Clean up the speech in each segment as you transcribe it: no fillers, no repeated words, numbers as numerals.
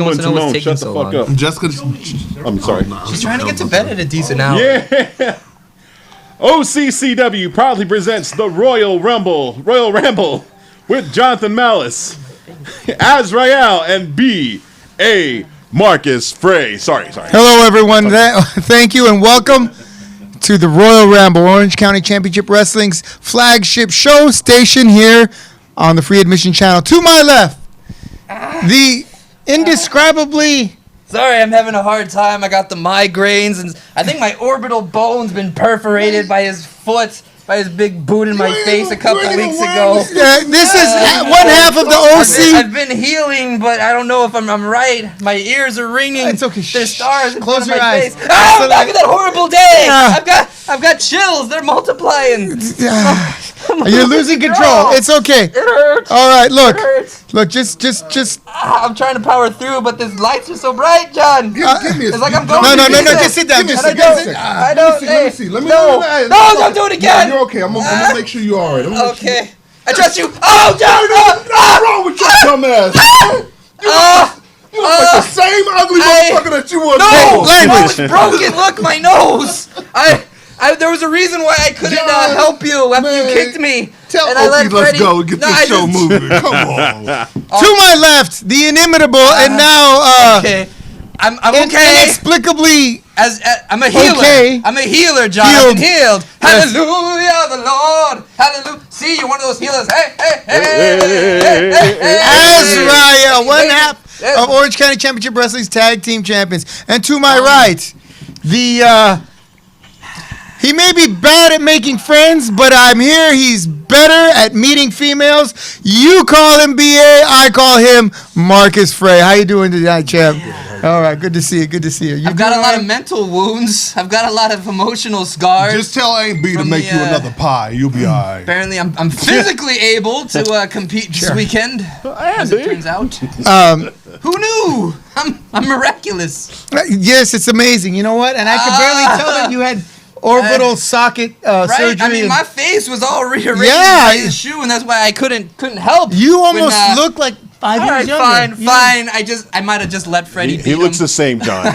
wants to know what's taking so long. Up. Jessica, I'm sorry. She's trying to get to bed at a decent hour. Yeah. OCCW proudly presents the Royal Ramble with Jonathan Malice, Azrael, and B.A. Marcus Frey. Sorry. Hello, everyone. Thank you and welcome to the Royal Ramble, Orange County Championship Wrestling's flagship show station here on the Free Admission Channel. To my left, the indescribably... Sorry, I'm having a hard time. I got the migraines, and I think my orbital bone's been perforated by his foot, by his big boot in my face a couple weeks ago. This is one half of the OC. I've been healing, but I don't know if I'm right. My ears are ringing. It's okay. There's stars in Close front of your my eyes. face. Oh, I'm back in that horrible day. I've got chills. They're multiplying. You're losing control. It's okay. It hurts. All right, look. It hurts. Look, just. I'm trying to power through, but these lights are so bright, John. Give me It's like I'm going. No, just sit down. Just sit down. I don't. Let me see. No, don't do it again. No, you're okay. I'm gonna make sure you're all right. Okay. I trust you. Oh, John. What's wrong with your dumb ass? You look like the same ugly motherfucker that you were. No, language. it's broken. Look, my nose. There was a reason why I couldn't help you after you kicked me. Tell Opie let's go and get this show moving. Come on. To my left, the inimitable, and now okay. I'm okay. Inexplicably, I'm a healer. Okay. I'm a healer, John. I've been healed. Hallelujah, the Lord. Hallelujah. See, you're one of those healers. Hey. Azrael, one half of Orange County Championship Wrestling's tag team champions. And to my right, he may be bad at making friends, but I'm here. He's better at meeting females. You call him BA, I call him Marcus Frey. How you doing tonight, champ? All right, good to see you. I've got a lot of mental wounds. I've got a lot of emotional scars. Just tell Aunt B to make you another pie. You'll be all right. Apparently, I'm physically able to compete this weekend, as it turns out. Who knew? I'm miraculous. Yes, it's amazing. You know what? And I could barely tell that you had orbital socket surgery. I mean, my face was all rearranged by his shoe, and that's why I couldn't help. You almost look like 5 years younger. Fine. I might have just let Freddie beat him. He looks the same, John.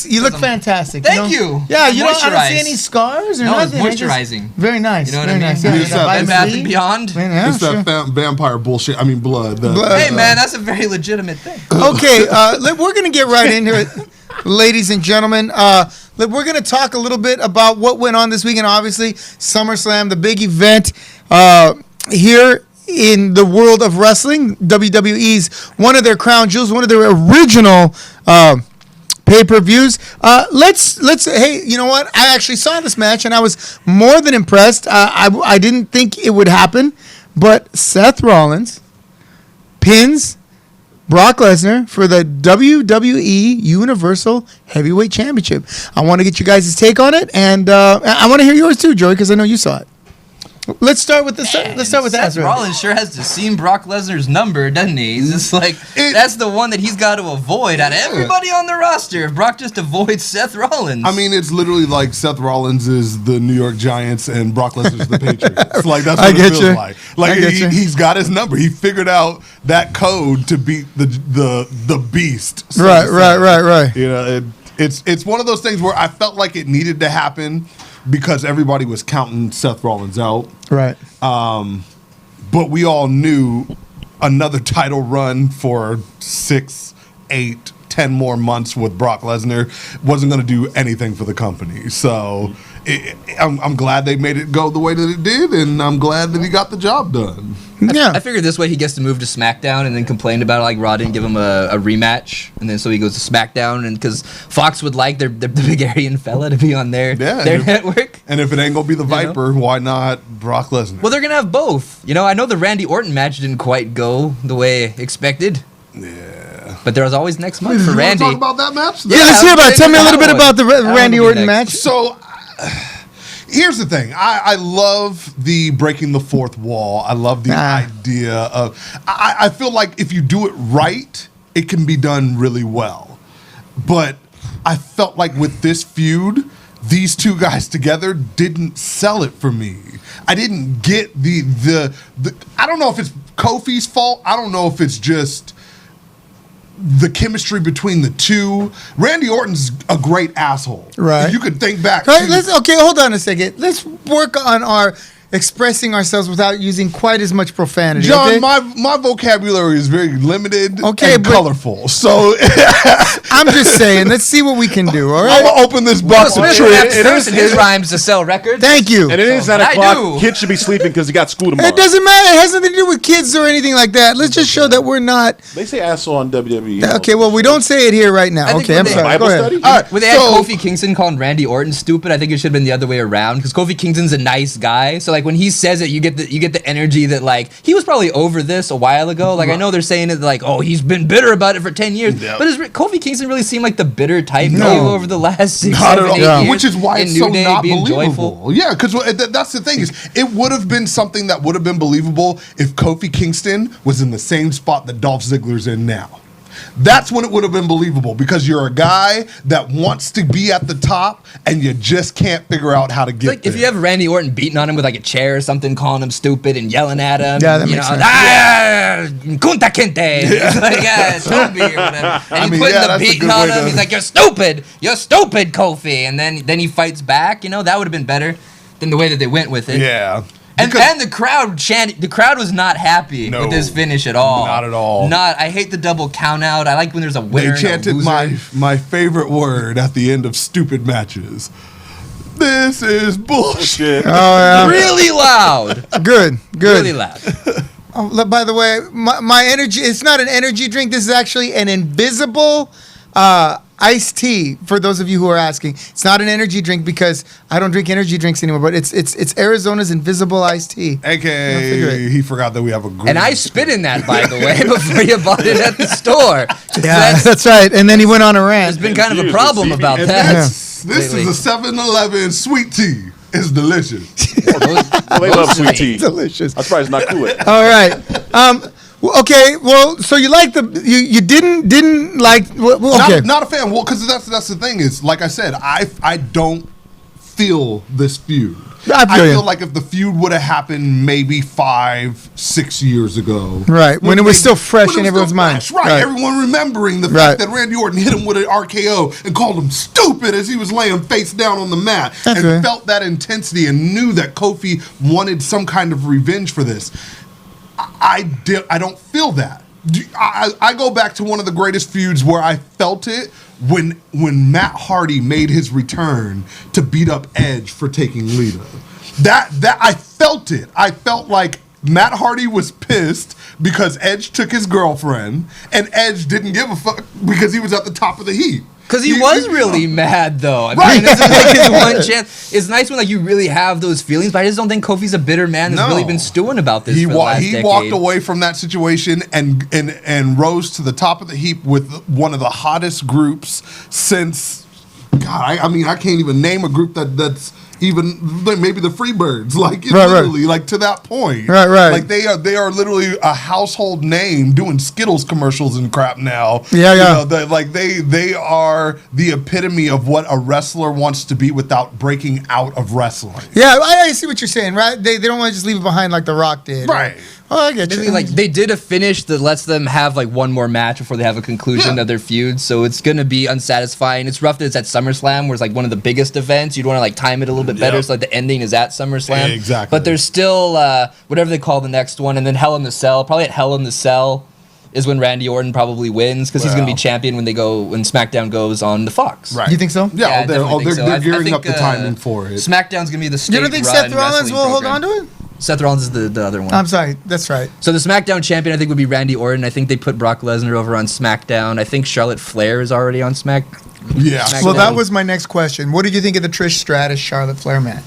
You look fantastic. Thank you. Yeah, I don't see any scars or nothing. No, it's moisturizing. Very nice. You know what I mean? Yeah, Bath and Beyond. It's that vampire bullshit. I mean, blood. Hey, man, that's a very legitimate thing. Okay, we're going to get right into it, ladies and gentlemen. We're going to talk a little bit about what went on this weekend. Obviously, SummerSlam, the big event here in the world of wrestling. WWE's one of their crown jewels, one of their original pay-per-views. Hey, you know what? I actually saw this match, and I was more than impressed. I didn't think it would happen, but Seth Rollins pins Brock Lesnar for the WWE Universal Heavyweight Championship. I want to get you guys' take on it, and I want to hear yours too, Joey, because I know you saw it. Let's start with Seth Rollins sure has to seen Brock Lesnar's number, doesn't he? He's just like, that's the one that he's got to avoid out of everybody on the roster. If Brock just avoids Seth Rollins. I mean, it's literally like Seth Rollins is the New York Giants and Brock Lesnar's the Patriots. Like, that's what it feels like. Like, he's got his number. He figured out that code to beat the beast. So right. You know, it's one of those things where I felt like it needed to happen because everybody was counting Seth Rollins out. Right. But we all knew another title run for 6, 8, 10 more months with Brock Lesnar wasn't going to do anything for the company. So I'm glad they made it go the way that it did, and I'm glad that he got the job done. I figured this way he gets to move to SmackDown and then complained about it, like Raw didn't give him a rematch, and then so he goes to SmackDown, and because Fox would like the big Aryan fella to be on their network. And if it ain't gonna be the Viper, why not Brock Lesnar? Well, they're gonna have both. You know, I know the Randy Orton match didn't quite go the way expected. Yeah. But there was always next month for Randy. Talk about that match? Yeah, let's hear about it. Tell me a little bit about the Randy Orton match. So. Here's the thing. I love the breaking the fourth wall. I love the idea of... I feel like if you do it right, it can be done really well. But I felt like with this feud, these two guys together didn't sell it for me. I didn't get the I don't know if it's Kofi's fault. I don't know if it's just the chemistry between the two. Randy Orton's a great asshole. Right. If you could think back. Right, okay, hold on a second. Let's work on our expressing ourselves without using quite as much profanity. John, okay? my vocabulary is very limited and but colorful. So I'm just saying, let's see what we can do, all right? I'm gonna open this box of tricks. His rhymes to sell records. Thank you. And it is 9 I o'clock. do. Kids should be sleeping because he got school tomorrow. It doesn't matter. It has nothing to do with kids or anything like that. Let's just show that we're not. They say asshole on WWE. Okay, well, we don't say it here right now. I think Okay, when I'm they- sorry. Bible Go ahead. study? All right, When they had Kofi Kingston calling Randy Orton stupid, I think it should have been the other way around because Kofi Kingston's a nice guy. So like when he says it, you get the energy that like he was probably over this a while ago. Like I know they're saying it like, oh, he's been bitter about it for 10 years. Yep. But does Kofi Kingston really seem like the bitter type No. over the last 6, Not 7, at all. 8 Yeah. years? Which is why in it's New so Day not being believable. joyful? Yeah, because that's the thing is, it would have been something that would have been believable if Kofi Kingston was in the same spot that Dolph Ziggler's in now. That's when it would have been believable because you're a guy that wants to be at the top and you just can't figure out how to get Like there. if you have Randy Orton beating on him with like a chair or something, calling him stupid and yelling at him, Yeah, that you makes know, sense. Kunta Kinte, He's like, Toby or whatever, and he's mean, putting yeah, the that's a beating good on way him. to- He's like, you're stupid, Kofi, and then he fights back. You know, that would have been better than the way that they went with it. yeah. And Because- the crowd chanted. The crowd was not happy No, with this finish at all. not at all. I hate the double count out. I like when there's a winner. They chanted and a loser. my favorite word at the end of stupid matches. This is bullshit. Shit. Oh, yeah. really loud. Good. Really loud. Oh, by the way, my energy, it's not an energy drink. This is actually an invisible iced tea, for those of you who are asking. It's not an energy drink because I don't drink energy drinks anymore, but it's Arizona's invisible iced tea. figure AKA, it. he forgot that we have a group. And I spit in that, by the way, before you bought it at the store. Yeah, that's right. And then he went on a rant. There's been kind of a Confused problem with about CBS. that. This lately. is a 7-Eleven sweet tea. It's delicious. Well, they love sweet tea. Delicious. I'm surprised it's not cool. All right. Okay. Well, so you like you didn't like. Well, okay. Not a fan. Well, because that's the thing is, like I said, I don't feel this feud. I feel you. feel like if the feud would have happened maybe 5-6 years ago, Right, when it was still fresh when it in was everyone's still mind. fresh, right? Right. Everyone remembering the Right. fact that Randy Orton hit him with an RKO and called him stupid as he was laying face down on the mat, That's and right. felt that intensity and knew that Kofi wanted some kind of revenge for this. I don't feel that. I go back to one of the greatest feuds where I felt it when Matt Hardy made his return to beat up Edge for taking Lita. That I felt it. I felt like Matt Hardy was pissed because Edge took his girlfriend, and Edge didn't give a fuck because he was at the top of the heap. Because he was really mad, though. I Right. mean, this is like his one chance. It's nice when like you really have those feelings, but I just don't think Kofi's a bitter man that's No. really been stewing about this He for the last decade. walked away from that situation and rose to the top of the heap with one of the hottest groups since. God, I mean, I can't even name a group that's even maybe the Freebirds, like Right, literally, like to that point, Right. Like they are literally a household name doing Skittles commercials and crap now. Yeah. You know, they are the epitome of what a wrestler wants to be without breaking out of wrestling. Yeah, I see what you're saying, right? They don't want to just leave it behind like The Rock did. Right. Oh, I get Basically, you. like they did a finish that lets them have like one more match before they have a conclusion Yeah. of their feud. So it's gonna be unsatisfying. It's rough that it's at SummerSlam, where it's like one of the biggest events. You'd want to like time it a little bit better, Yep. so like the ending is at SummerSlam. Exactly. But there's still whatever they call the next one, and then Hell in the Cell. Probably at Hell in the Cell is when Randy Orton probably wins because he's gonna be Well. champion when SmackDown goes on the Fox. Right. You think so? Yeah, I they're definitely think so. they're I gearing think, up the timing for it. SmackDown's gonna be the state. You don't think Seth Rollins will hold on to it? Seth Rollins is the other one. I'm sorry. That's right. So the SmackDown champion, I think, would be Randy Orton. I think they put Brock Lesnar over on SmackDown. I think Charlotte Flair is already on Yeah. SmackDown. Well, that was my next question. What did you think of the Trish Stratus Charlotte Flair match?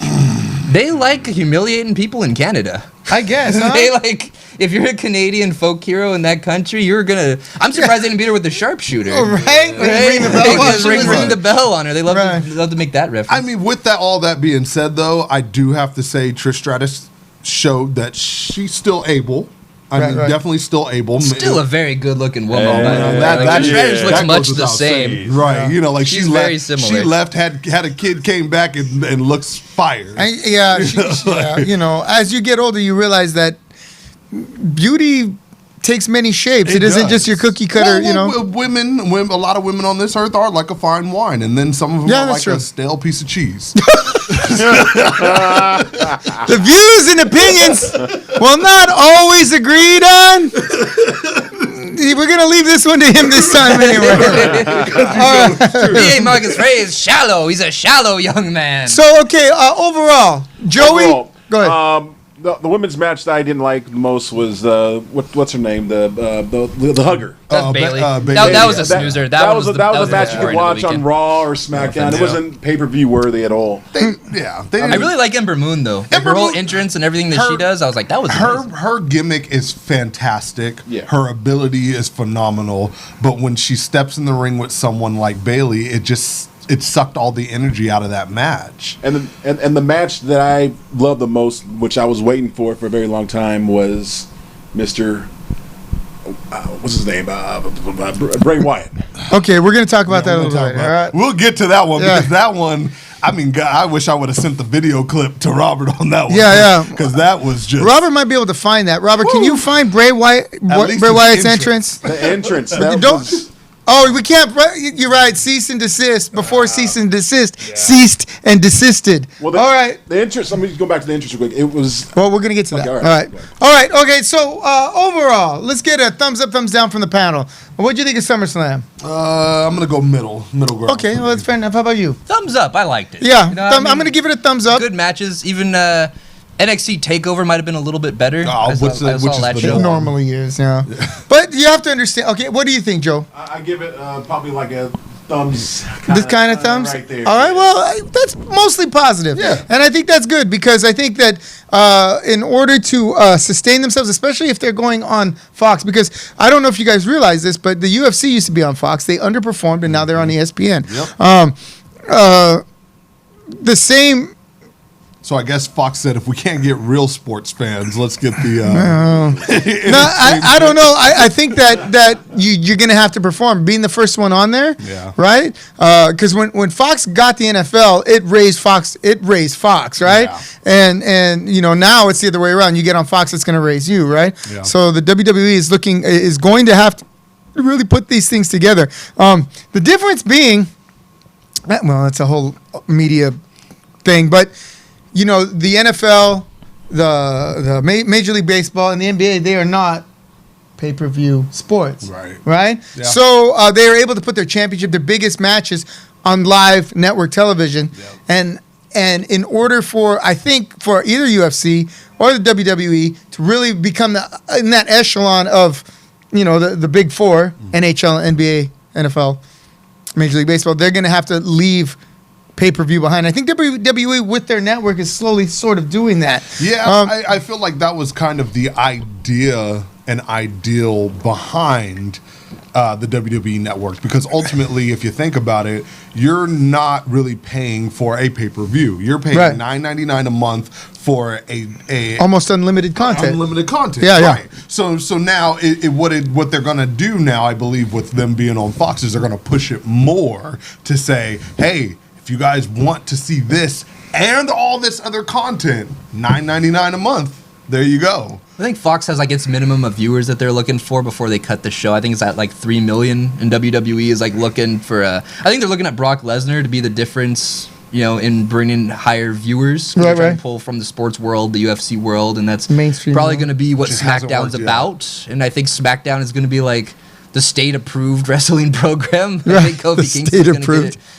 They like humiliating people in Canada. I guess. Huh? They like, if you're a Canadian folk hero in that country, you're gonna. I'm surprised they didn't beat her with the sharpshooter. Oh, right? When you ring the bell They on just Ring ring Run. the bell on her. They love, Right. love to make that reference. I mean, with all that being said, though, I do have to say Trish Stratus showed that she's still able. I Right, mean, right. definitely still able. Still a very good-looking woman. Yeah, by the way. that- Like, that- Trish Stratus yeah, looks that much goes the without same. saying. Right? Yeah. You know, like She's she very left. similar. She left, had a kid, came back, and looks fired. Yeah, you know, as you get older, you realize that beauty takes many shapes. It isn't just your cookie cutter, Women, a lot of women on this earth are like a fine wine, and then some of them are like a stale piece of cheese. The views and opinions will not always agreed on. We're going to leave this one to him this time anyway. He ain't Marcus Reyes shallow. He's a shallow young man. So, okay, overall, Joey, go ahead. The women's match that I didn't like the most was what's her name, the hugger. That's Bailey. Bailey. That was a snoozer. That was a match you could watch on Raw or SmackDown. It wasn't pay-per-view worthy at all. I really like Ember Moon though. Like her whole entrance and everything that she does, I was like, that was amazing. Her gimmick is fantastic. Yeah. Her ability is phenomenal. But when she steps in the ring with someone like Bailey, it sucked all the energy out of that match. And the match that I loved the most, which I was waiting for a very long time, was Mr. What's his name? Bray Wyatt. Okay, we're going to talk about that a little later. All right. We'll get to that one because that one, I mean, God, I wish I would have sent the video clip to Robert on that one. Yeah. Because that was just... Robert might be able to find that. Robert, can you find Bray Wyatt's entrance? The entrance. Oh, we can't. You're right. Cease and desist. Before cease and desist, ceased and desisted. Well, all right. The entrance. Let me just go back to the entrance real quick. It was. Well, we're gonna get to that. All right. Okay. So overall, let's get a thumbs up, thumbs down from the panel. What do you think of SummerSlam? I'm gonna go middle ground. Okay. Well, that's fair enough. How about you? Thumbs up. I liked it. Yeah. I'm gonna give it a thumbs up. Good matches. Even NXT TakeOver might have been a little bit better. It normally is, yeah. But you have to understand. Okay, what do you think, Joe? I give it probably like a thumbs. This kind of thumbs? Right there. All right, well, that's mostly positive. Yeah. And I think that's good because I think that in order to sustain themselves, especially if they're going on Fox, because I don't know if you guys realize this, but the UFC used to be on Fox. They underperformed, and now they're on ESPN. Yep. The same... So I guess Fox said, if we can't get real sports fans, let's get the... No, I don't know. I think that you're going to have to perform. Being the first one on there, right? Because when Fox got the NFL, it raised Fox, right? Yeah. And now it's the other way around. You get on Fox, it's going to raise you, right? Yeah. So the WWE is going to have to really put these things together. The difference being, well, it's a whole media thing, but... the NFL, the Major League Baseball, and the NBA, they are not pay-per-view sports. Right? Yeah. So they are able to put their championship, their biggest matches on live network television. Yeah. And in order for either UFC or the WWE to really become in that echelon of, the big four, NHL, NBA, NFL, Major League Baseball, they're going to have to leave pay-per-view behind. I think WWE with their network is slowly sort of doing that. Yeah, I feel like that was kind of the idea and ideal behind the WWE network, because ultimately, if you think about it, you're not really paying for a pay-per-view. You're paying $9.99 a month for a almost unlimited content. Unlimited content. Yeah, right. So now what they're going to do now, I believe, with them being on Fox, is they're going to push it more to say, hey, if you guys want to see this and all this other content, $9.99 a month. There you go. I think Fox has its minimum of viewers that they're looking for before they cut the show. I think it's at 3 million, and WWE is looking for I think they're looking at Brock Lesnar to be the difference, in bringing higher viewers. They're trying to pull from the sports world, the UFC world, and that's mainstream probably going to be what SmackDown's about. And I think SmackDown is going to be the state-approved wrestling program. I think Kofi Kingston's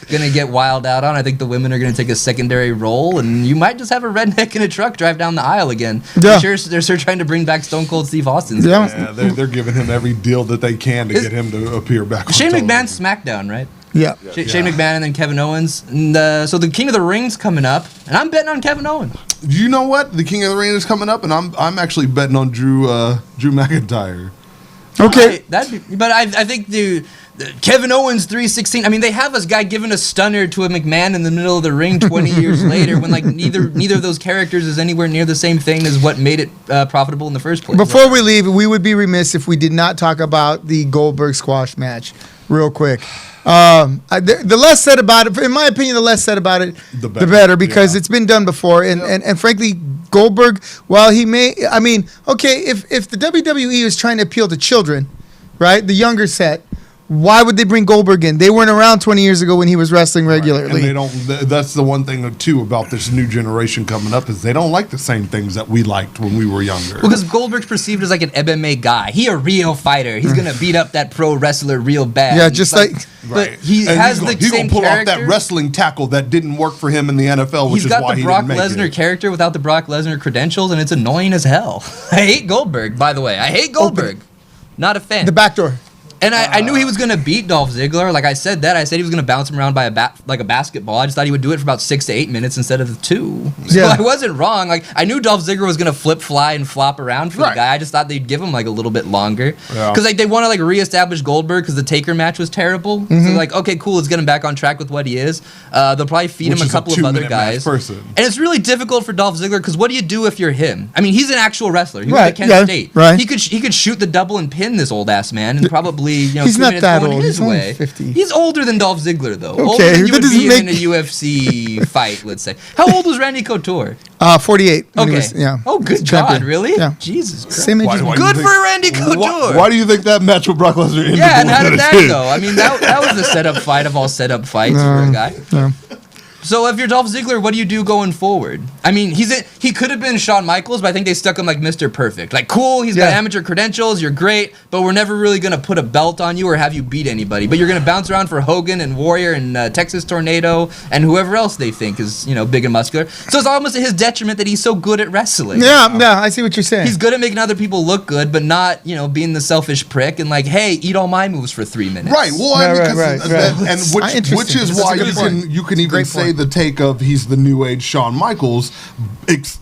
going to get wild out on. I think the women are going to take a secondary role, and you might just have a redneck in a truck drive down the aisle again. Yeah. They're sure trying to bring back Stone Cold Steve Austin. Yeah, they're giving him every deal that they can to get him to appear back on Shane television. McMahon's SmackDown, right? Yeah. Shane McMahon and then Kevin Owens. And, so the King of the Ring's coming up, and I'm betting on Kevin Owens. You know what? The King of the Ring is coming up, and I'm actually betting on Drew McIntyre. Okay, but I think the Kevin Owens 316. I mean, they have this guy giving a stunner to a McMahon in the middle of the ring 20 years later, when neither of those characters is anywhere near the same thing as what made it profitable in the first place. Before we leave, we would be remiss if we did not talk about the Goldberg squash match, real quick. The less said about it, in my opinion, the less said about it, the better, because it's been done before. And frankly, Goldberg, while he may, I mean, okay, if the WWE is trying to appeal to children, right, the younger set, why would they bring Goldberg in? They weren't around 20 years ago when he was wrestling regularly. Right. And they don't. That's the one thing too about this new generation coming up is they don't like the same things that we liked when we were younger. Because Goldberg's perceived as like an MMA guy. He a real fighter. He's gonna beat up that pro wrestler real bad. Yeah, just like but he has the same pull character. off that wrestling tackle that didn't work for him in the NFL, which He's is got why the he Brock didn't make Lesnar it. character without the Brock Lesnar credentials, and it's annoying as hell. I hate Goldberg, by the way. I hate Goldberg. Not a fan. the back door. And I knew he was going to beat Dolph Ziggler. Like I said that. I said he was going to bounce him around by like a basketball. I just thought he would do it for about 6 to 8 minutes instead of the 2. So Yeah. I wasn't wrong. Like I knew Dolph Ziggler was going to flip, fly, and flop around for the guy. I just thought they'd give him like a little bit longer. Because like they want to like reestablish Goldberg because the Taker match was terrible. So like, okay, cool. Let's get him back on track with what he is. They'll probably feed him a couple of other guys. And it's really difficult for Dolph Ziggler because what do you do if you're him? I mean, he's an actual wrestler. He was at Kent State. Right. He could shoot the double and pin this old ass man and probably He's 2 not minutes that going old. his He's only way. 50. He's older than Dolph Ziggler though. Older Okay, than you that would doesn't be make- in a UFC fight, let's say. How old was Randy Couture? 48. when he Okay. was- yeah. Oh, good Champion. God, really? Yeah. Jesus Christ. Same age as Why me. do you Good think- for Randy Couture. Why do you think that match with Brock Lesnar ended? Yeah, and the how way did it that did? go? I mean, that was the setup fight of all setup fights for a guy. No. So if you're Dolph Ziggler, what do you do going forward? I mean, he could have been Shawn Michaels, but I think they stuck him like Mr. Perfect. Like, cool, he's got amateur credentials, you're great, but we're never really going to put a belt on you or have you beat anybody. But you're going to bounce around for Hogan and Warrior and Texas Tornado and whoever else they think is, big and muscular. So it's almost at his detriment that he's so good at wrestling. Yeah, I see what you're saying. He's good at making other people look good, but not, being the selfish prick and like, hey, eat all my moves for 3 minutes. Right. Well, Right. and which is That's why a good point. you can even Great say point. the take of he's the new age Shawn Michaels,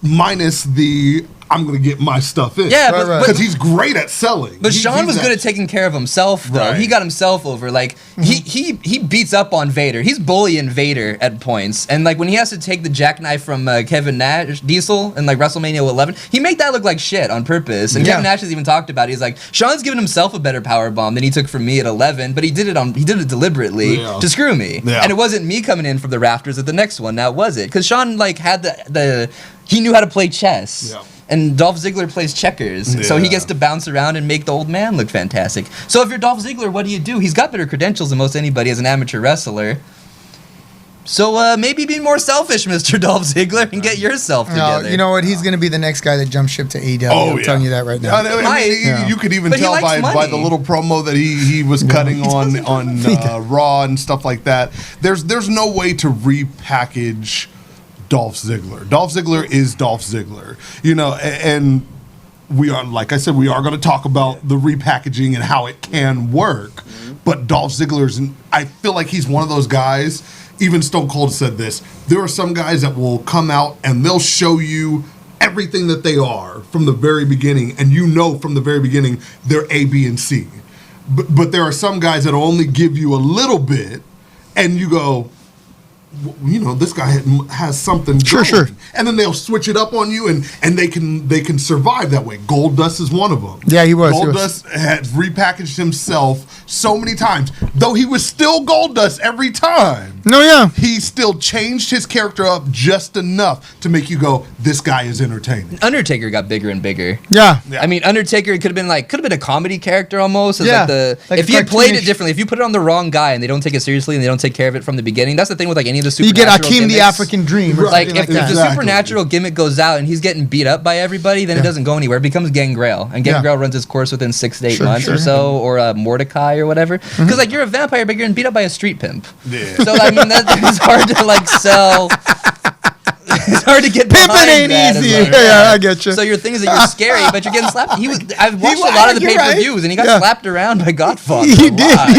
minus the I'm going to get my stuff in. Yeah, Right. because he's great at selling. But Shawn was good at taking care of himself, though. Right. He got himself over. Like he beats up on Vader. He's bullying Vader at points, and like when he has to take the jackknife from Kevin Nash, Diesel, in like WrestleMania 11, he made that look like shit on purpose. And Kevin Nash has even talked about it. He's like, Shawn's giving himself a better power bomb than he took from me at 11, but he did it deliberately to screw me. Yeah. And it wasn't me coming in from the rafters at the next one. Now was it? Because Shawn like had he knew how to play chess. Yeah. And Dolph Ziggler plays checkers, so he Yeah. gets to bounce around and make the old man look fantastic. So if you're Dolph Ziggler, what do? He's got better credentials than most anybody as an amateur wrestler. So maybe be more selfish, Mr. Dolph Ziggler, and get yourself together. No, you know what? He's going to be the next guy that jumps ship to AEW. I'm telling you that right now. You could even But he tell likes by money. the little promo that he was cutting on Raw and stuff like that. There's no way to repackage Dolph Ziggler. Dolph Ziggler is Dolph Ziggler. And we are, like I said, we are going to talk about the repackaging and how it can work. But Dolph Ziggler's, I feel like he's one of those guys. Even Stone Cold said this. There are some guys that will come out and they'll show you everything that they are from the very beginning, and from the very beginning they're A, B, and C. But there are some guys that'll only give you a little bit, and you go, this guy has something going. Sure. And then they'll switch it up on you, and they can survive that way. Goldust is one of them. Yeah, he was. Goldust had repackaged himself so many times, though he was still Goldust every time. No, yeah. He still changed his character up just enough to make you go, this guy is entertaining. Undertaker got bigger and bigger. Yeah. I mean, Undertaker could have been a comedy character almost. As Yeah. Like if a he had played it cartoonish- differently, if you put it on the wrong guy and they don't take it seriously and they don't take care of it from the beginning, that's the thing with like any of the You supernatural get Akeem the gimmicks. African Dream. Or Like something if like that. the Exactly. supernatural gimmick goes out and he's getting beat up by everybody, then it doesn't go anywhere. It becomes Gangrel, and Gangrel runs its course within 6 to 8 months or so, or Mordecai or whatever. Because like you're a vampire, but you're getting beat up by a street pimp. Yeah. So I mean it's hard to like sell. It's hard to get behind Pimpin' ain't that as easy. like, Yeah, I get you. So your thing is that you're scary, but you're getting slapped. I've watched a was, lot of the you're pay-per-views, and he got Yeah. slapped around by Godfather. He a did. lot.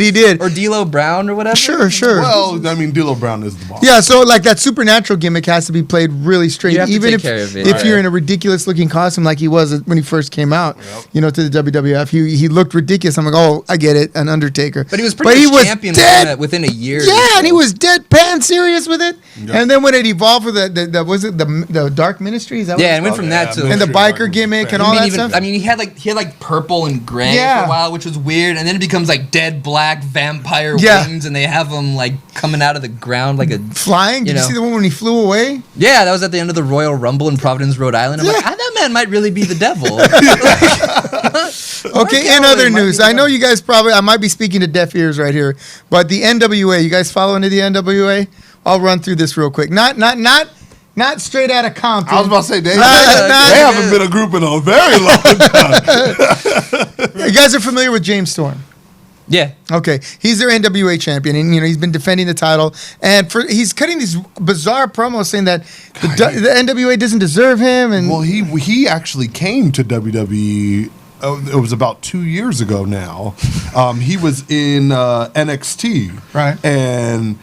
He did. Or D'Lo Brown or whatever. Sure. Well, I mean, D'Lo Brown is the boss. Yeah, so like that supernatural gimmick has to be played really straight, You have to even take if care of it. if you're in a ridiculous looking costume like he was when he first came out, to the WWF. He looked ridiculous. I'm like, oh, I get it, an Undertaker. But he was pretty much champion dead. within a year. Yeah, and he was deadpan serious with it. Yeah. And then when it evolved with the the Dark Ministry? Is that what Yeah, it's and went called? from that to and the biker gimmick and all that stuff. I mean, he had like purple and gray for a while, which was weird, and then it becomes like dead black vampire wings, and they have him like coming out of the ground like a flying. Did you see the one when he flew away? Yeah, that was at the end of the Royal Rumble in Providence, Rhode Island. I'm like, that man might really be the devil. Okay, in other news, I know you guys I might be speaking to deaf ears right here, but the NWA, you guys follow into the NWA? I'll run through this real quick. Not straight out of Compton. I was about to say, they haven't been a group in a very long time. You guys are familiar with James Storm? Yeah. Okay, he's their NWA champion, and he's been defending the title. And he's cutting these bizarre promos saying that the NWA doesn't deserve him. And well, he actually came to WWE. It was about 2 years ago now. He was in NXT, right? And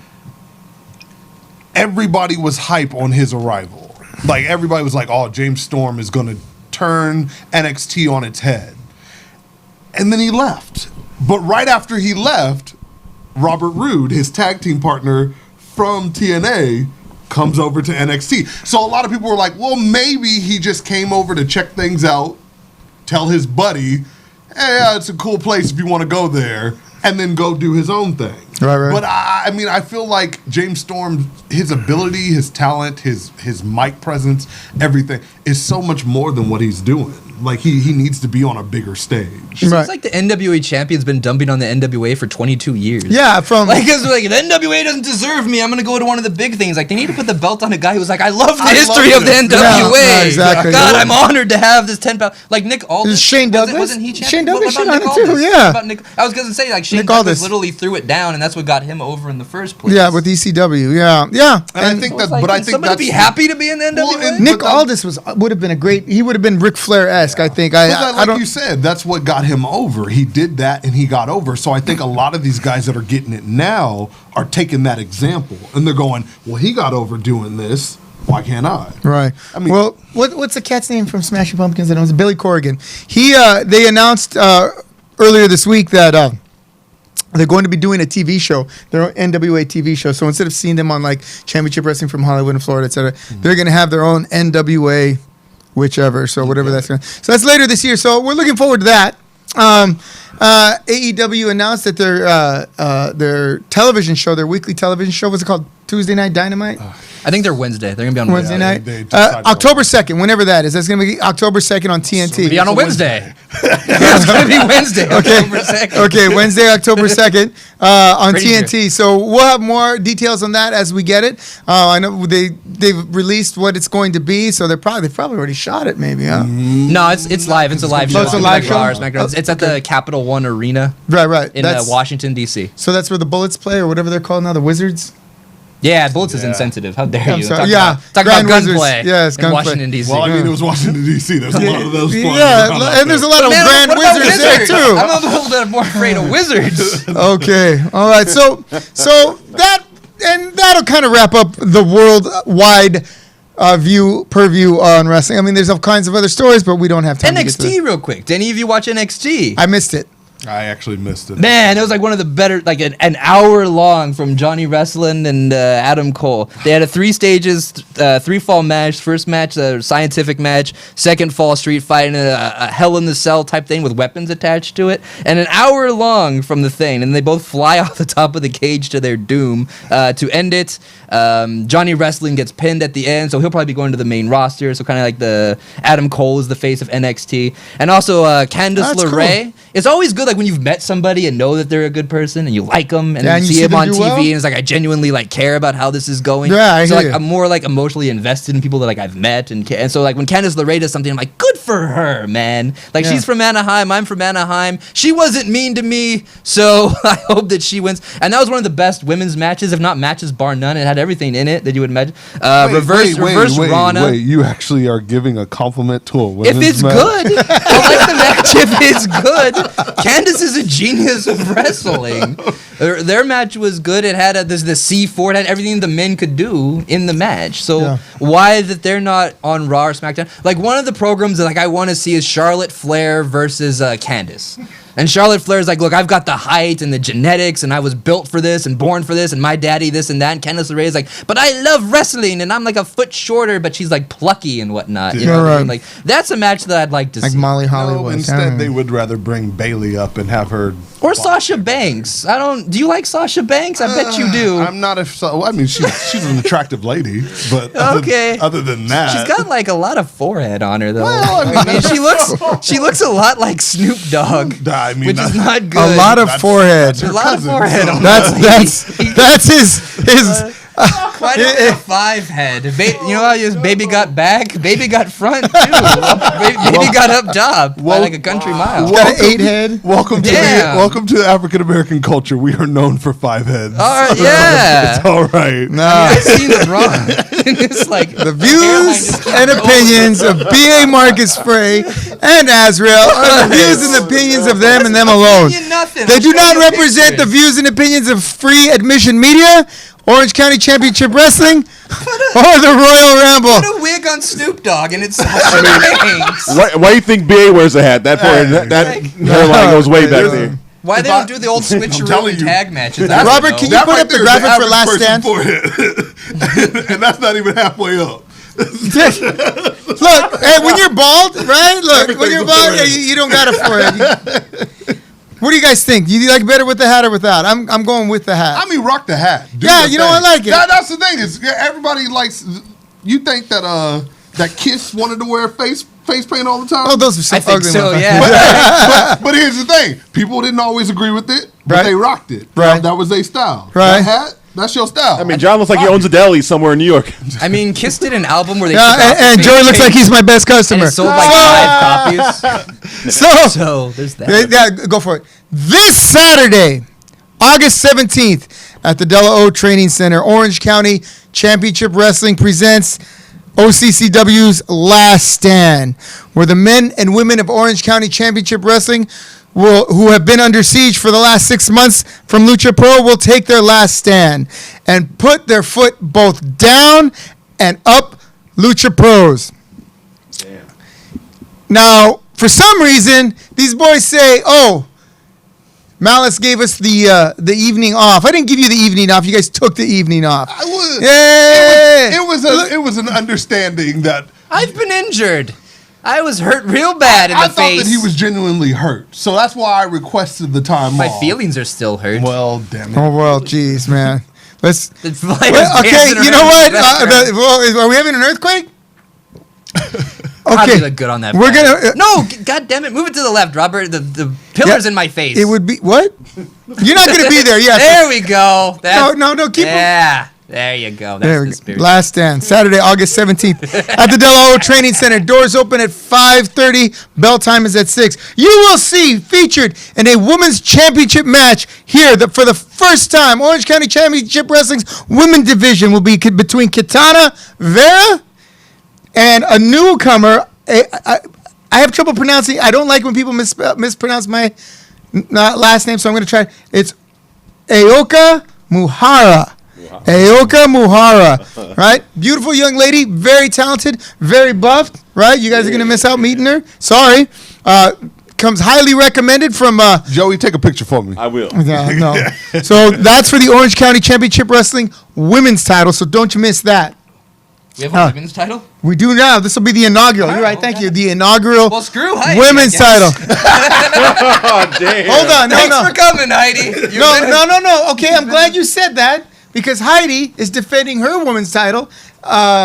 everybody was hype on his arrival. Like everybody was like, "Oh, James Storm is going to turn NXT on its head," and then he left. But right after he left, Robert Roode, his tag team partner from TNA, comes over to NXT. So a lot of people were like, well, maybe he just came over to check things out, tell his buddy, hey, yeah, it's a cool place if you want to go there, and then go do his own thing. Right. But I mean, I feel like James Storm, his ability, his talent, his mic presence, everything is so much more than what he's doing. Like he needs to be on a bigger stage. It's like the NWA champion's been dumping on the NWA for 22 years. Yeah, because the NWA doesn't deserve me. I'm gonna go to one of the big things. Like they need to put the belt on a guy who's like, I love the history of the NWA. Yeah, exactly. God, I'm honored to have this 10-pound. Like Nick Aldis. Shane Douglas. Wasn't he champion? Shane Douglas What about shit on Nick it too. Aldis? Yeah. What about Nick, I was gonna say like Shane Nick Douglas Aldis literally threw it down, and that's what got him over in the first place. Yeah, with ECW. Yeah. And I think that, like, but I can think somebody that's be happy to be in the NWA. Well, Nick Aldis would have been a great. He would have been Ric Flair-esque. I think. Like you said, that's what got him over. He did that and he got over. So I think a lot of these guys that are getting it now are taking that example and they're going, well, he got over doing this. Why can't I? Right. I mean, well, what's the cat's name from Smashing Pumpkins? It was Billy Corrigan. They announced earlier this week that they're going to be doing a TV show, their own NWA TV show. So instead of seeing them on like Championship Wrestling from Hollywood and Florida, et cetera, they're going to have their own NWA. Whichever, so whatever that's going to. So that's later this year. So we're looking forward to that. AEW announced that their television show, their weekly television show, what's it called? Tuesday Night Dynamite? I think they're Wednesday. They're gonna be on Wednesday night. they decided October 2nd, whenever that is. That's going to be October 2nd on TNT. Be on a Wednesday. It's gonna be Wednesday. October 2nd. Okay, Wednesday, October 2nd on Pretty TNT. So we'll have more details on that as we get it. I know they've released what it's going to be, so they've probably already shot it, maybe, huh? No, it's live. It's a live show. it's a live show? Raw or SmackDown. It's at the Capital One Arena Right. in Washington, D.C. So that's where the Bullets play, or whatever they're called now, the Wizards? Yeah, Bullets is insensitive. How dare you? sorry. Talk about Grand gunplay Wizards. in Washington, D.C. Well, I mean, it was Washington, D.C. There's a lot of those. And there's a lot of Grand Wizards there, too. I'm a little bit more afraid of wizards. Okay. All right. So that'll kind of wrap up the worldwide purview on wrestling. I mean, there's all kinds of other stories, but we don't have time to get to NXT real quick. Did any of you watch NXT? I missed it. I actually missed it. Man, it was like one of the better, like an hour long from Johnny Wrestling and Adam Cole. They had a 3 stages, 3-fall match. First match, a scientific match. Second fall, street fight, and a Hell in the Cell type thing with weapons attached to it. And an hour long from the thing. And they both fly off the top of the cage to their doom to end it. Johnny Wrestling gets pinned at the end, so he'll probably be going to the main roster. So kind of like the Adam Cole is the face of NXT. And also Candice LeRae. Cool. It's always good, like when you've met somebody and know that they're a good person and you like them, and then you see them on TV, and it's like I genuinely like care about how this is going. Yeah, so like I'm more like emotionally invested in people that like I've met, and so like when Candice LeRae does something, I'm like, good for her, man. Like she's from Anaheim, I'm from Anaheim. She wasn't mean to me, so I hope that she wins. And that was one of the best women's matches, if not matches bar none. It had everything in it that you would imagine. Reverse Rana. Wait, you actually are giving a compliment to a women's match? If it's good, I like the match. If it's good, Candice is a genius of wrestling. Their match was good. It had the C4. It had everything the men could do in the match. So why that they're not on Raw or SmackDown? Like one of the programs that like I want to see is Charlotte Flair versus Candice. And Charlotte Flair's like, look, I've got the height and the genetics, and I was built for this and born for this, and my daddy this and that. And Candice LeRae's like, but I love wrestling, and I'm like a foot shorter, but she's like plucky and whatnot. You know what I mean? Like, that's a match that I'd like to Like see. Molly Hollywood. No, instead, they would rather bring Bailey up and have her. Or Sasha Banks. Do you like Sasha Banks? I bet you do. I'm not I mean, she's an attractive lady, but Okay. other than that, She's got like a lot of forehead on her though. Well, I mean, she looks a lot like Snoop Dogg, I mean, which is not good. A lot of That's- forehead. that's her A lot cousin, of forehead so- on That's his. Why do you have a 5 head? You know how baby got back, baby got front too. Baby got up top by like a country mile. Got an 8 head. Welcome Damn. welcome to African American culture. We are known for 5 heads. All right, yeah. It's all right. I've seen LeBron. It's like The views and opinions of B.A. Marcus Frey and Azrael are the views and opinions of them and them alone. They do not represent the views and opinions of Free Admission Media, Orange County Championship Wrestling, or the Royal Ramble. Put a wig on Snoop Dogg and it's Sasha Banks. Why do you think BA wears a hat? That hairline goes way back there. Why they don't do the old switcheroo telling and you. tag matches? I don't Robert, know. can you put up the graphic for Last Stand? And that's not even halfway up. Look, hey, when you're bald, right? Look, when you're bald, yeah, you don't got a forehead. What do you guys think? Do you like better with the hat or without? I'm going with the hat. I mean, rock the hat. Do Yeah, your you know, thing. I like it. That's the thing is everybody likes. You think that Kiss wanted to wear face paint all the time? Oh, those are so I think ugly. so, motherfuckers. yeah. but here's the thing: people didn't always agree with it, but Right. they rocked it. Right. That was their style. Right. That hat, that's your style. I mean, John looks like he owns a deli somewhere in New York. I mean, Kiss did an album where they Yeah, took off the and face Joey looks paint like he's my best and customer. it sold like 5 copies. So So there's that. yeah, go for it. This Saturday, August 17th, at the Della O Training Center, Orange County Championship Wrestling presents OCCW's Last Stand, where the men and women of Orange County Championship Wrestling who have been under siege for the last 6 months from Lucha Pro will take their last stand and put their foot both down and up Lucha Pros. Damn. Now, for some reason, these boys say, "Oh, Malice gave us the evening off." I didn't give you the evening off. You guys took the evening off. I would. Yeah. It was an understanding that I've been injured. I was hurt real bad in I the thought face. that he was genuinely hurt, so that's why I requested the time My off. feelings are still hurt. Well, damn it. Oh well, jeez, man. Let's. The flight Well, was okay, dancing you know around what? the restaurant. Are we having an earthquake? Probably Okay, look good on that. we're flag. gonna. No, God damn it! Move it to the left, Robert. The pillar's Yeah, in my face. It would be what? You're not gonna be there. Yeah. There we go. That's, No, keep 'em. Yeah, there you go. That's There the we go. spirit. Last Stand, Saturday, August 17th at the Della O Training Center. Doors open at 5:30. Bell time is at 6. You will see featured in a women's championship match here for the first time. Orange County Championship Wrestling's women division will be between Kitana Vera and a newcomer. I have trouble pronouncing. I don't like when people mispronounce my last name, so I'm going to try. It's Aoka Muhara. Aoka Muhara, right? Beautiful young lady, very talented, very buffed, right? You guys are going to miss out meeting her. Sorry. Comes highly recommended from... Joey, take a picture for me. I will. Yeah, no. So that's for the Orange County Championship Wrestling women's title, so don't you miss that. We have a women's title. We do now. This will be the inaugural. You're right. Thank you. The inaugural Well, screw Heidi, women's I guess. title. Oh, damn. Hold on. Thanks No. for coming, Heidi. No. Okay, I'm glad you said that because Heidi is defending her women's title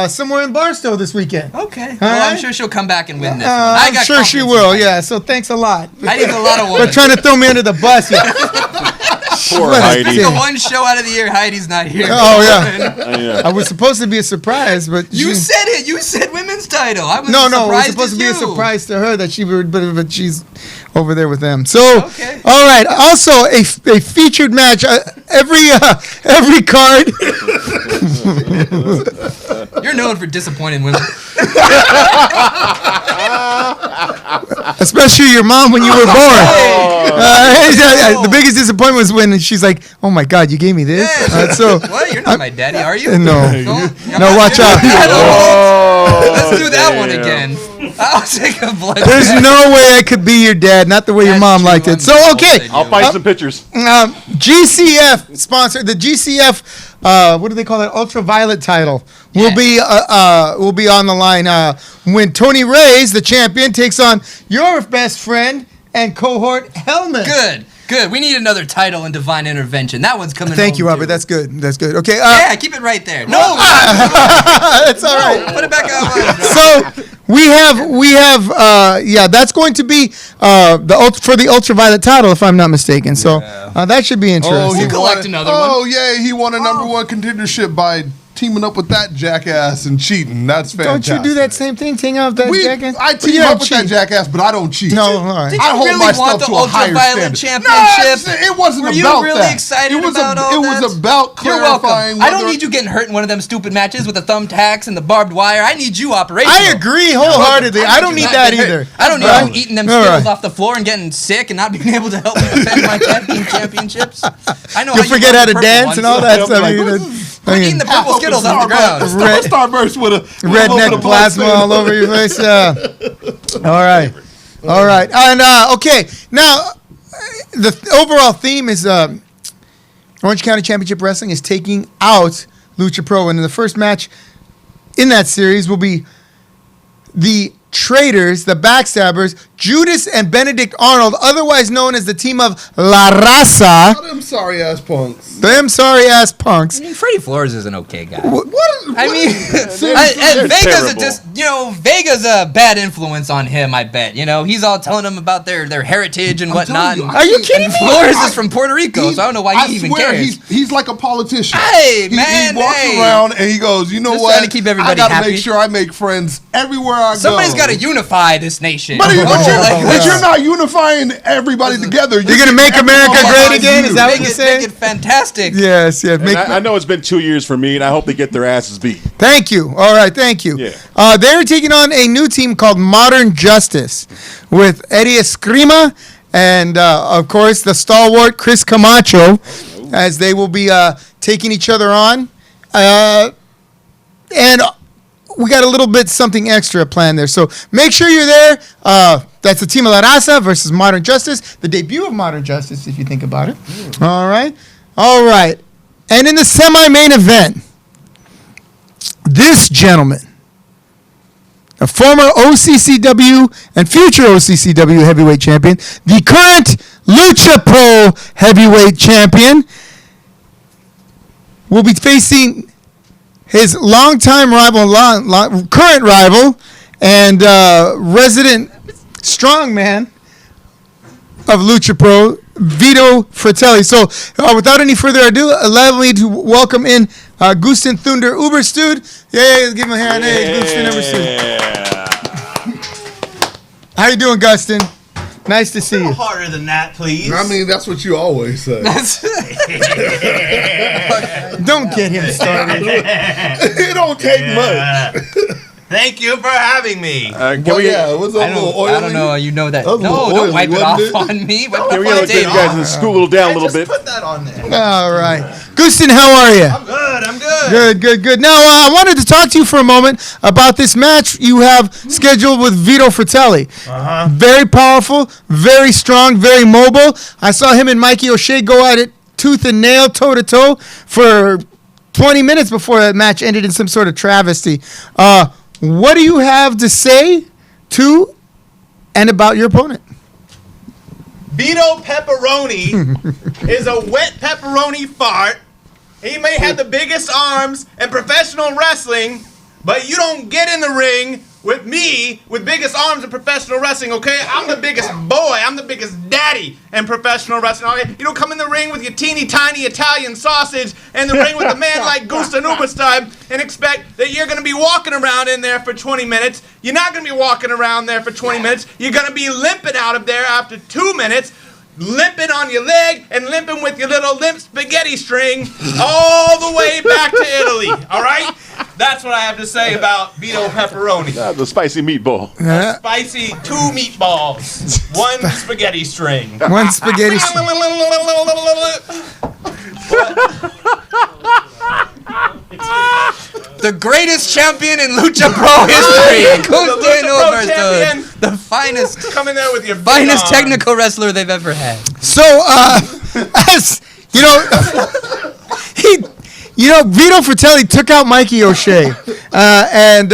somewhere in Barstow this weekend. Okay. Well, I'm right. sure she'll come back and win this one. I I'm got sure she confidence in will. Heidi. Yeah. So thanks a lot. Heidi's a lot of They're women. trying to throw me under the bus here. Poor What a Heidi. dick. The one show out of the year Heidi's not here. Oh yeah. Yeah. I was supposed to be a surprise, but You she- said it. You said women's title. I was no. It was surprised supposed to as be a you. surprise to her that she would, but she's over there with them. So, Okay. all right. Also, a featured match. Every card. You're You're known for disappointing women. Especially your mom when you were born. The biggest disappointment was when she's like, "Oh my God, you gave me this." What? You're not my daddy, are you? No, watch out. Let's do that one again. I'll take a blood. There's no way I could be your dad. Not the way your mom liked it. So okay, I'll find some pictures. GCF sponsor the GCF. What do they call that? Ultraviolet title will be on the line when Tony Reyes, the champion, takes on your best friend and cohort Hellman. Good. We need another title in Divine Intervention. That one's coming. Thank you, Robert. Too. That's good. Okay. Yeah, keep it right there. No, that's all right. Put it back out. So we have that's going to be for the ultraviolet title, if I'm not mistaken. So that should be interesting. We'll collect another one. Oh yeah, he won a number one contendership by teaming up with that jackass and cheating. That's fantastic. Don't you do that same thing? Team up with that jackass? I team up with that jackass, but I don't cheat. No, all right. Did you I hold really myself want the to a higher Ultraviolet standard. Championship? No, it wasn't Were about that. you really excited about all that? It was about You're clarifying. welcome. I don't need you getting hurt in one of them stupid matches with the thumbtacks and the barbed wire. I need you operational. I agree wholeheartedly. I don't need that either. I don't need you eating them Skittles off the floor and getting sick and not being able to help me defend my tag team championships. I know. You forget how to dance and all that stuff. We're eating the purple Skittles off the ground. Starburst with a redneck plasma all over your face. Yeah. All right. And okay. Now, the overall theme is Orange County Championship Wrestling is taking out Lucha Pro, and in the first match in that series will be the traitors, the backstabbers, Judas and Benedict Arnold, otherwise known as the team of La Raza. Them sorry ass punks. Them sorry ass punks. I mean, Freddie Flores is an okay guy. What? I mean, and Vega's a bad influence on him. I bet. He's all telling them about their heritage and whatnot. Are you kidding me? Flores is from Puerto Rico, so I don't know why he even cares. He's like a politician. Hey, He man, walks around and he goes, you know Just what? trying to keep everybody I gotta happy. make sure I make friends everywhere I go. Somebody's got to unify this nation. But you're yeah. not unifying everybody together. You're gonna make America great again? Is that what you're saying? Make it fantastic. Yes. I know it's been 2 years for me, and I hope they get their asses beat. Thank you. All right, thank you. Yeah. They're taking on a new team called Modern Justice with Eddie Escrima and, of course, the stalwart Chris Camacho, as they will be taking each other on. And we got a little bit something extra planned there. So make sure you're there. That's the team of La Raza versus Modern Justice, the debut of Modern Justice, if you think about it. All right. And in the semi-main event, this gentleman, a former OCCW and future OCCW heavyweight champion, the current Lucha Pro heavyweight champion, will be facing his longtime rival, current rival, and resident strongman of Lucha Pro, Vito Fratelli. So, without any further ado, allow me to welcome in Gustin Thunder Uberstud. Yeah, give him a hand. Hey, Gustin Uberstud. How you doing, Gustin? Nice to see you. Harder than that, please. I mean, that's what you always say. Don't get him started. It don't take much. Thank you for having me. What's a little oily? I don't know. You know that. That was a No, little don't oily, wipe it wasn't off it? on me. Can we get you guys to scoot down a little bit? Put that on there. All right. Gustin, how are you? I'm good. Good. Now, I wanted to talk to you for a moment about this match you have scheduled with Vito Fratelli. Very powerful, very strong, very mobile. I saw him and Mikey OShea go at it tooth and nail, toe-to-toe for 20 minutes before that match ended in some sort of travesty. What do you have to say to and about your opponent? Vito Pepperoni is a wet pepperoni fart. He may have the biggest arms in professional wrestling, but you don't get in the ring with me with biggest arms in professional wrestling, okay? I'm the biggest boy. I'm the biggest daddy in professional wrestling. Okay? You don't come in the ring with your teeny tiny Italian sausage and the ring with a man like Gustav Uberstein and expect that you're going to be walking around in there for 20 minutes. You're not going to be walking around there for 20 minutes. You're going to be limping out of there after 2 minutes. Limping on your leg and limping with your little limp spaghetti string all the way back to Italy, all right? That's what I have to say about Vito Pepperoni. The spicy meatball. Spicy 2 meatballs, 1 spaghetti string. One spaghetti string. The greatest champion in Lucha Pro history. Coach The Lucha Daniel Pro Alberto, champion. the finest, Come in there with your big finest arms. technical wrestler they've ever had. So, as you know, Vito Fratelli took out Mikey OShea, and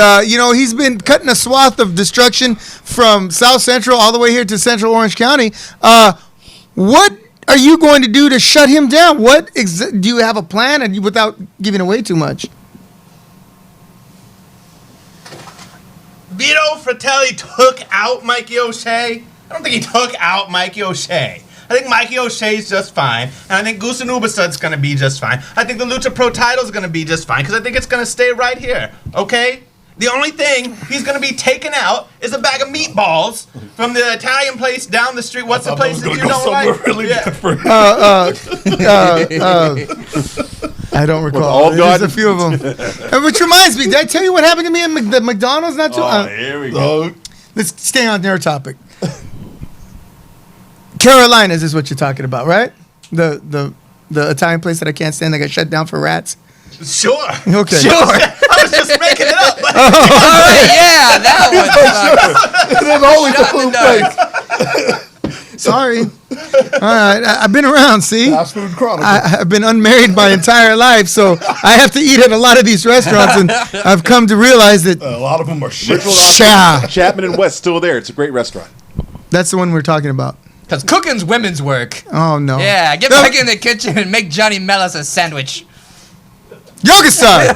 he's been cutting a swath of destruction from South Central all the way here to Central Orange County. What are you going to do to shut him down? Do you have a plan, and without giving away too much? Vito Fratelli took out Mikey OShea. I don't think he took out Mikey OShea. I think Mikey OShea is just fine, and I think Goose and Ubasud's going to be just fine. I think the Lucha Pro title is going to be just fine, because I think it's going to stay right here, okay? The only thing he's going to be taking out is a bag of meatballs from the Italian place down the street. What's the place that you don't like? Really different. I don't recall. all There's God- a few of them. Which reminds me, did I tell you what happened to me at the McDonald's? Not too. Here we go. Let's stay on their topic. Carolinas is what you're talking about, right? The Italian place that I can't stand that got shut down for rats. Sure. Okay. Sure. I was just making it up. But All right, yeah, that one. There's always a Shot in food the place. Sorry. All right. I've been around, see? Fast Food Chronicle. I've been unmarried my entire life, so I have to eat at a lot of these restaurants, and I've come to realize that A lot of them are shit. Chapman and West still there. It's a great restaurant. that's the one we're talking about. Because cooking's women's work. Oh, no. Yeah, get back in the kitchen and make Johnny Mellis a sandwich. Yoga-san,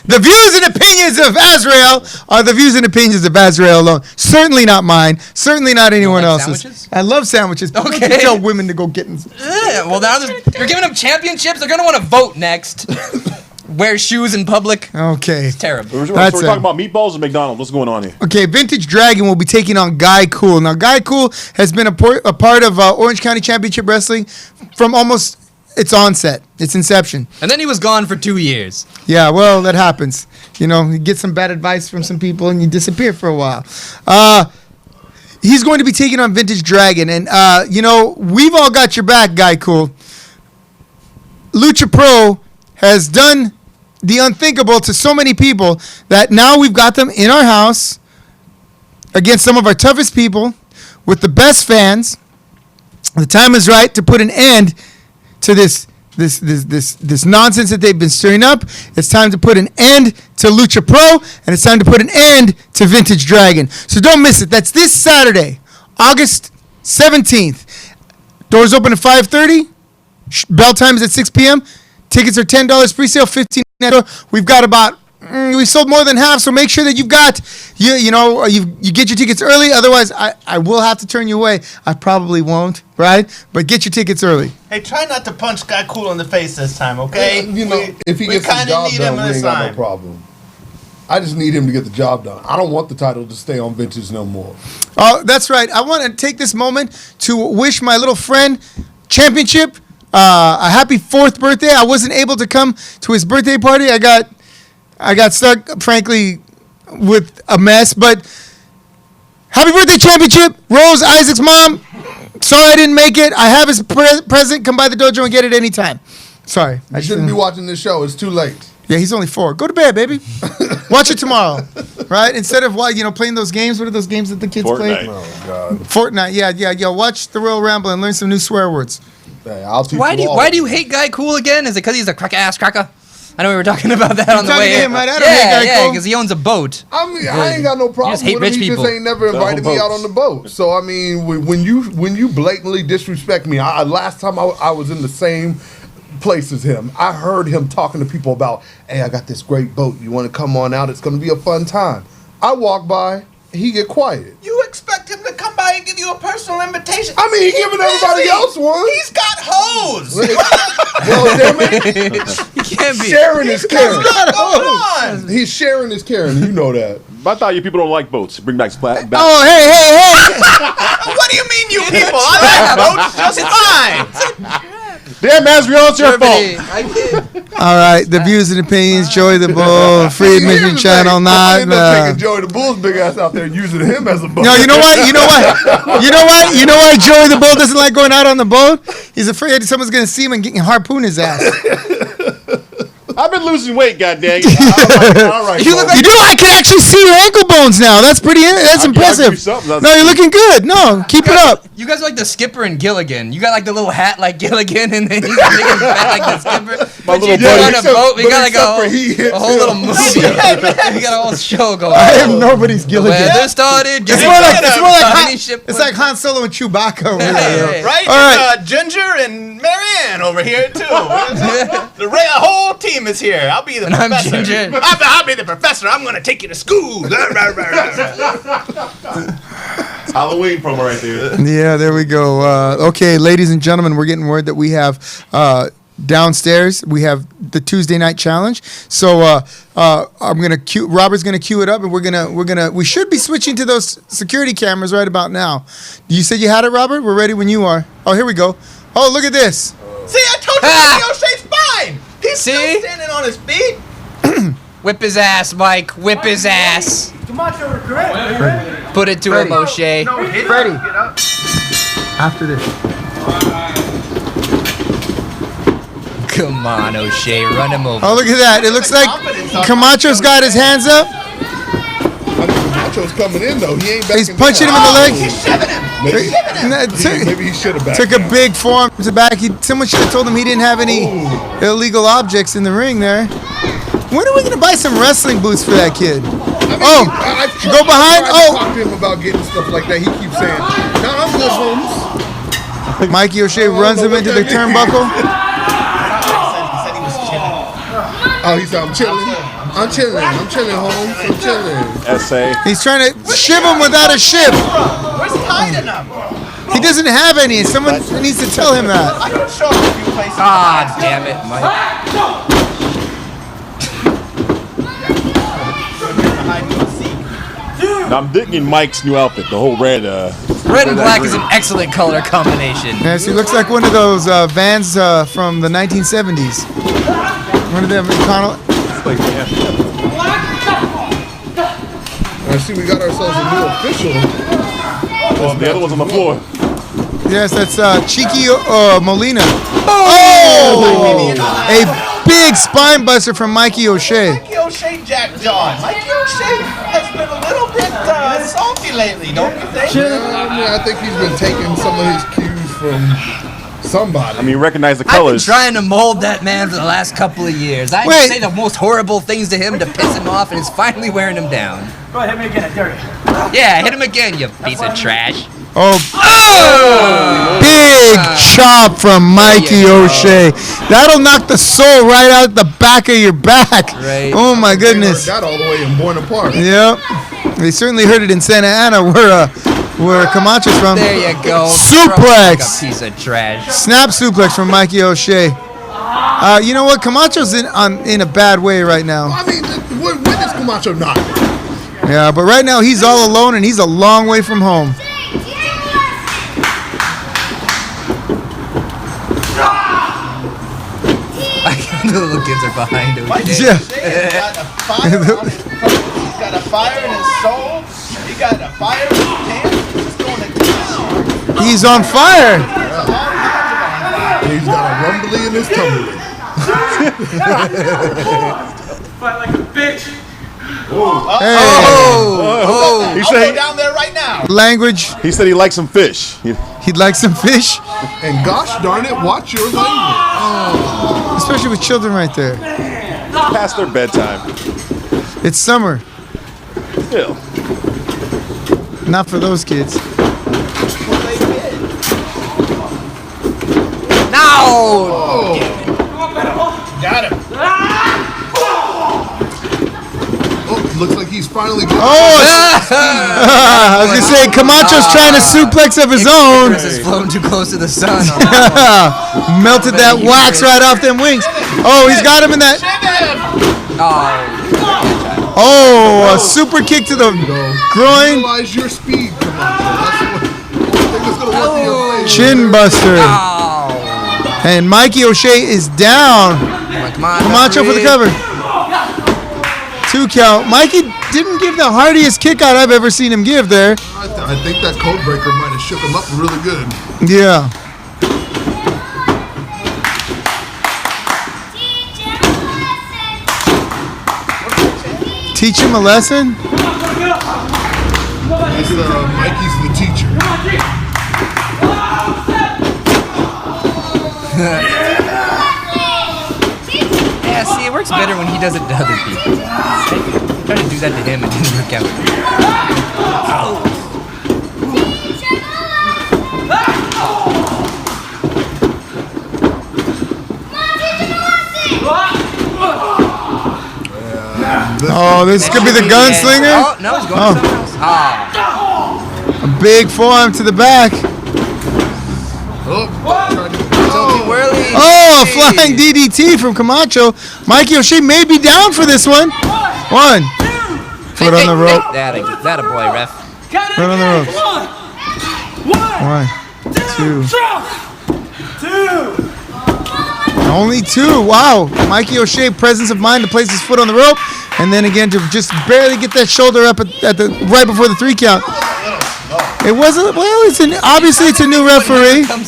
the views and opinions of Azrael are the views and opinions of Azrael alone. Certainly not mine. Certainly not anyone like else's. sandwiches? I love sandwiches. But don't Okay. you tell women to go get them. Yeah, well, now you're giving them championships. They're going to want to vote next. Wear shoes in public. Okay. Terrible. So we're That's talking it. about meatballs and McDonald's. What's going on here? Okay, Vintage Dragon will be taking on Guy Cool. Now, Guy Cool has been a part of Orange County Championship Wrestling from almost its onset, its inception. And then he was gone for 2 years. Yeah, well, that happens. You know, you get some bad advice from some people and you disappear for a while. He's going to be taking on Vintage Dragon. And, we've all got your back, Guy Cool. Lucha Pro has done the unthinkable to so many people that now we've got them in our house against some of our toughest people with the best fans. The time is right to put an end to this nonsense that they've been stirring up. It's time to put an end to Lucha Pro, and it's time to put an end to Vintage Dragon. So don't miss it. That's this Saturday, August 17th. Doors open at 5:30. Bell time is at 6 p.m. Tickets are $10 pre-sale, $15 at door. We've got about we sold more than half, so make sure that you get your tickets early. Otherwise, I will have to turn you away. I probably won't, right? But get your tickets early. hey, try not to punch Guy Cool in the face this time, okay? If he we gets his kinda job need him done, we this ain't got no time. problem. I just need him to get the job done. I don't want the title to stay on Vintage no more. Oh, that's right. I want to take this moment to wish my little friend Championship a happy 4th birthday. I wasn't able to come to his birthday party. I got stuck, frankly, with a mess. But happy birthday, Championship. Rose, Isaac's mom. Sorry I didn't make it. I have his present. Come by the dojo and get it anytime. Sorry. I shouldn't be watching this show. It's too late. Yeah, he's only 4. Go to bed, baby. Watch it tomorrow, right? Instead of playing those games. What are those games that the kids play? Fortnite. Oh, God. Fortnite. Yeah. Watch the Royal Ramble and learn some new swear words. Hey, I'll teach Why you all. do you hate Guy Cool again? Is it because he's a crack-ass cracker? I know we were talking about that on the talking way to in. him, right? I don't hate Guy Yeah, Cool. because he owns a boat. I mean, I ain't got no problem just hate with him. rich He people. just ain't never invited me out on the boat. So I mean, when you blatantly disrespect me, last time I was in the same place as him, I heard him talking to people about, hey, I got this great boat. You want to come on out? It's going to be a fun time. I walk by, he get quiet. You expect him to come by and give you a personal invitation? I mean, he giving everybody else one. He's got hoes. Well, damn it, He can't be. sharing is caring. What's going on? He's sharing is caring. You know that. I thought you people don't like boats. Bring back back. Oh, hey. What do you mean, you people? I like boats just fine. Damn, Masriel, it's your Germany. fault. I did. All right, the views and opinions, Joey the Bull, free admission channel, not. End up taking Joey the Bull's big ass out there and using him as a boat. No, you know what? You know why Joey the Bull doesn't like going out on the boat? He's afraid someone's gonna see him and harpoon his ass. I've been losing weight, goddamn. All right. You look like You do. I can actually see your ankle bones now. That's pretty. That's I'll give you impressive. something. No, you're looking good. No, keep it up. you guys are like the skipper and Gilligan. You got like the little hat like Gilligan, and then you got big and fat like the skipper. My But little you go buddy. on a boat. We got like except for he hits a whole little movie. We got a whole show going. I am on. nobody's Gilligan. Weather started. It's more like tiny ship. it's like Han Solo and Chewbacca. Over there. Hey. Right? All right. Ginger and Marianne over here too. The whole team is here. I'll be the And I'm professor. Ginger. I'll be the professor. I'm gonna take you to school. Halloween promo right there. Yeah, there we go. Okay, ladies and gentlemen, we're getting word that we have downstairs. We have the Tuesday night challenge. So I'm gonna cue. Robert's gonna cue it up, and we should be switching to those security cameras right about now. You said you had it, Robert. We're ready when you are. Oh, here we go. Oh, look at this. See, I told you Mikey O'Shea's fine. He's See? still standing on his feet. Whip his ass, Mike. Whip his ass. Camacho, we're correct. Put it to him, O'Shea. Freddie. After this. Come on, O'Shea. Run him over. Oh, look at that. It looks like Camacho's got his hands up. Camacho's coming in though. He ain't back. He's punching him in the leg. He's shoving him. Maybe he should have back. Took a big form to back. Someone should have told him he didn't have any illegal objects in the ring there. When are we going to buy some wrestling boots for that kid? Go behind. Oh, talk to him about getting stuff like that. He keeps saying, "No, I'm good, Holmes." Mikey O'Shea runs him into the turnbuckle. He said he was chilling. Oh, he said, "I'm chilling. I'm chilling. I'm chilling, Holmes. I'm chilling." SA. He's trying to shiv him without a shiv. Where's he hiding them? He doesn't have any. Someone needs to tell him that. I can show him a few places. Ah, damn it, Mike. Now, I'm digging Mike's new outfit, the whole red. Red and black is an excellent color combination. Yes, he looks like one of those vans from the 1970s. One of them, Connell. I see we got ourselves a new official. Oh, the other one's on the floor. Yes, that's Cheeky Molina. Oh! A big spine buster from Mikey O'Shea. Mikey O'Shea, Jack John. Mikey O'Shea has been a little bit salty lately, don't you think? I think he's been taking some of his cues from somebody. I mean, recognize the I've been colors. trying to mold that man for the last couple of years. I Wait. say the most horrible things to him to piss him off, and it's finally wearing him down. Go ahead, hit me again. There you go. Yeah, hit him again, you piece of trash. Oh, big chop from Mikey O'Shea. That'll knock the soul right out the back of your back. Right. Oh my goodness. Got all the way in Buena Park. Yep. They certainly heard it in Santa Ana, where Camacho's from. There you go. Suplex. Like a piece of trash. Snap suplex from Mikey O'Shea. You know what? Camacho's in a bad way right now. I mean, when is Camacho not? Yeah, but right now he's all alone and he's a long way from home. The little kids are behind him. Mikey Yeah. O'Shea has got a fire on his face. He's got a fire in his soul. He got a fire in his pants. He's going to town. He's on fire. He's got a rumbly in his tummy. Fight like a bitch. Hey. Oh, He I'll said go down there right now. Language. he said he likes some fish. He'd like some fish, And gosh darn it, watch your language. especially with children right there. Past their bedtime. It's summer. Still. Not for those kids. no! Got him. Oh, looks like he's finally. I was gonna say Camacho's trying to suplex of his own. Chris has flown too close to the sun. Melted that wax right off them wings. Oh, he's got him in that. Oh, a super kick to the groin. Utilize your speed, Camacho. That's what I think is going to work in your favor. Chin buster. Oh. And Mikey O'Shea is down. Come on, Camacho for the cover. 2 count. Mikey didn't give the hardiest kick out I've ever seen him give there. I think that code breaker might have shook him up really good. Yeah. Teach him a lesson? That's Mikey's the teacher. Yeah, see, it works better when he does it to other people. I tried to do that to him, it didn't work out. Oh, this could be the gunslinger? Oh, no, he's going to someone else. Ah. A big forearm to the back. Oh, a flying DDT from Camacho. Mikey O'Shea may be down for this one. 1. Foot on the rope. That a boy, ref. Foot on the ropes. 1, 2. Only 2. Wow. Mikey O'Shea, presence of mind to place his foot on the rope. And then again to just barely get that shoulder up at the right before the 3 count. It wasn't, well, obviously it's a new referee. I've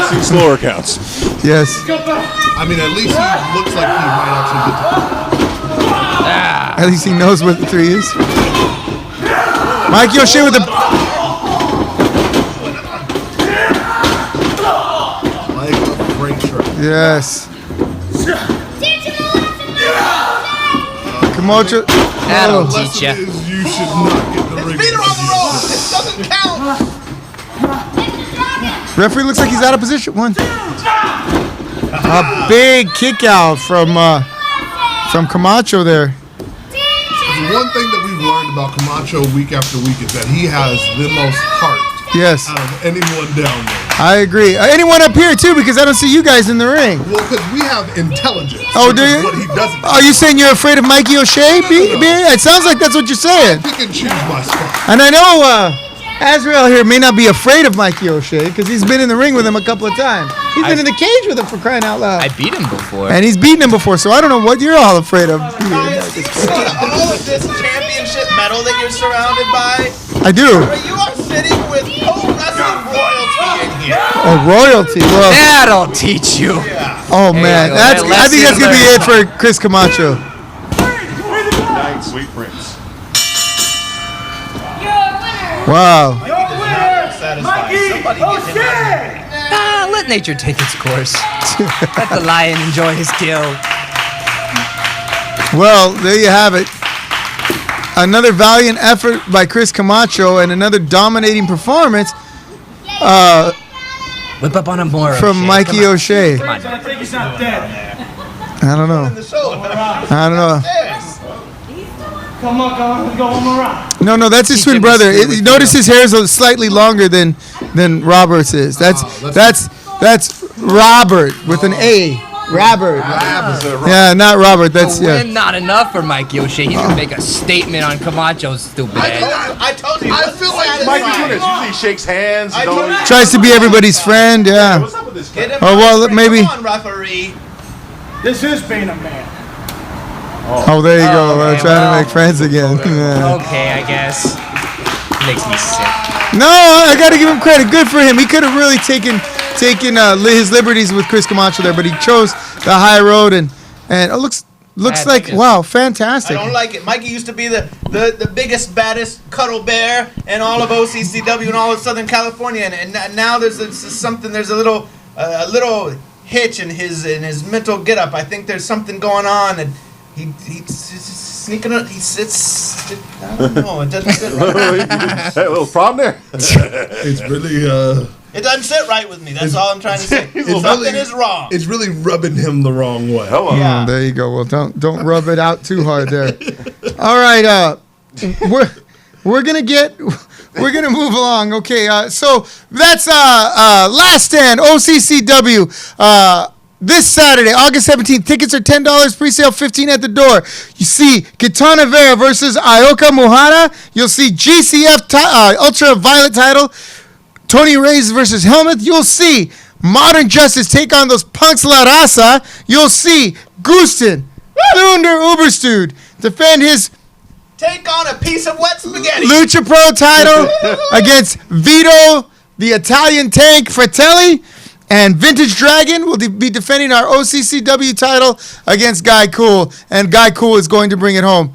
seen slower counts. Yes. I mean, at least he looks like he might actually get At least he knows what the 3 is. Mikey O'Shea with the... like a freight truck. Yes. Camacho. That'll teach ya. You should not get the ring. Feet are on the rope. It doesn't count. Referee looks like he's out of position. 1. A big kick out from Camacho there. One thing that we've learned about Camacho week after week is that he has the most heart Yes. out of anyone down there. I agree. Anyone up here too, because I don't see you guys in the ring. Well, because we have intelligence. Oh, do which is you? What he doesn't. Are you saying you're afraid of Mikey O'Shea? It sounds like that's what you're saying. Pick and choose my spot. And I know Azrael here may not be afraid of Mikey O'Shea because he's been in the ring with him a couple of times. He's been in the cage with him for crying out loud. I beat him before. And he's beaten him before, so I don't know what you're all afraid of. Guys, you see all of this championship medal that you're surrounded by? I do. You are sitting with pro-wrestling royalty in here. Oh, royalty. Well, That'll teach you. oh man, go. I think that's gonna be it for Chris Camacho. Night, sweet prince. Wow. Somebody get him out. Let nature take its course. Let the lion enjoy his kill. Well, there you have it. Another valiant effort by Chris Camacho and another dominating performance Whip up on him more. from O'Shea. Mikey Come on. O'Shea. Come on. I think he's not dead. I don't know. I don't know. Come on, let's go one more round. No, that's his He twin did brother. this with Notice his hair is slightly longer than Robert's is. That's Robert with an A. Robert. Yeah, not Robert. That's Win yeah. not enough for Mikey O'Shea. He's gonna make a statement on Camacho's stupid ass. I told you. I feel like Mikey Tunis usually shakes hands. I told you. Tries to be everybody's friend. Yeah. What's up with this Get guy? him Oh, well, out. maybe- Come on, referee. This is being a man. Oh, there you go. Okay, Trying well, to make friends again. Yeah. Okay, I guess. Makes me sick. No, I got to give him credit. Good for him. He could have really taken his liberties with Chris Camacho there, but he chose the high road and it looks like wow, I fantastic. don't like it. Mikey used to be the biggest, baddest cuddle bear in all of OCCW and all of Southern California, and now there's a little hitch in his mental getup. I think there's something going on, and he's sneaking. He sits. I don't know. It doesn't sit right. A little problem there. it's really It doesn't sit right with me. That's all I'm trying to say. It's Something is wrong. It's really rubbing him the wrong way. Hello. Yeah. There you go. Well, don't rub it out too hard there. All right, we're gonna move along. Okay, so that's Last Stand OCCW. This Saturday, August 17th. Tickets are $10, pre-sale $15 at the door. You see Kitana Vera versus Ioka Muhara. You'll see GCF Ultraviolet title, Tony Reyes versus Helmuth. You'll see Modern Justice take on those punks La Raza, you'll see Gustin, Thunder Uberstude, defend his Take on a piece of wet spaghetti. Lucha Pro title against Vito, the Italian Tank Fratelli, and Vintage Dragon will be defending our OCCW title against Guy Cool, and Guy Cool is going to bring it home.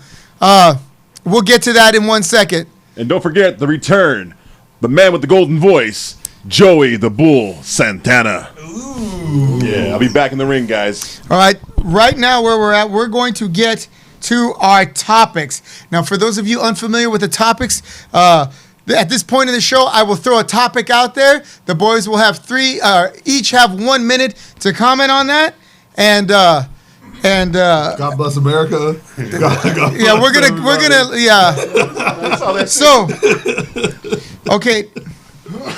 We'll get to that in 1 second. And don't forget the return, the man with the golden voice, Joey the Bull Santana. Ooh. Yeah, I'll be back in the ring, guys. All right, right now where we're at, we're going to get to our topics. Now, for those of you unfamiliar with the topics, at this point in the show, I will throw a topic out there. The boys will have each have 1 minute to comment on that, and God bless America. God yeah, we're gonna yeah. So, okay,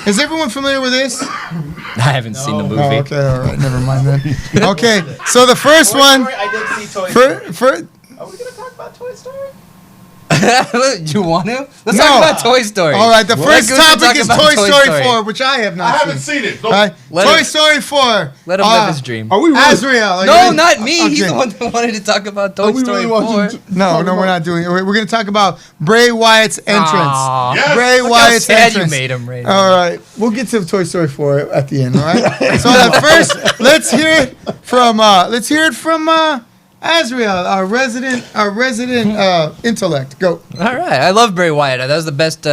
is everyone familiar with this? I haven't seen the movie. Oh, okay, all right, never mind then. Okay, so the first one. I did see Toy Story. Are we going to talk about Toy Story? You want to? Let's No. talk about Toy Story. All right, the first Let's topic talk is about Toy Story Story. 4, which I have not I haven't seen it. All right, Let Toy him- Story 4. Let him live his dream. Are we really? Azrael. are you No, ready? not me. He's Okay. the one that wanted to talk about Toy Are we Story really 4. watching? No, we're not doing it. We're going to talk about Bray Wyatt's entrance. Aw. Yes. Bray Look how Wyatt's sad entrance. you made him, Ray. All right, we'll get to Toy Story 4 at the end. All right. So at first, let's hear it from Azrael, our resident intellect. Go. All right, I love Bray Wyatt. That was the best.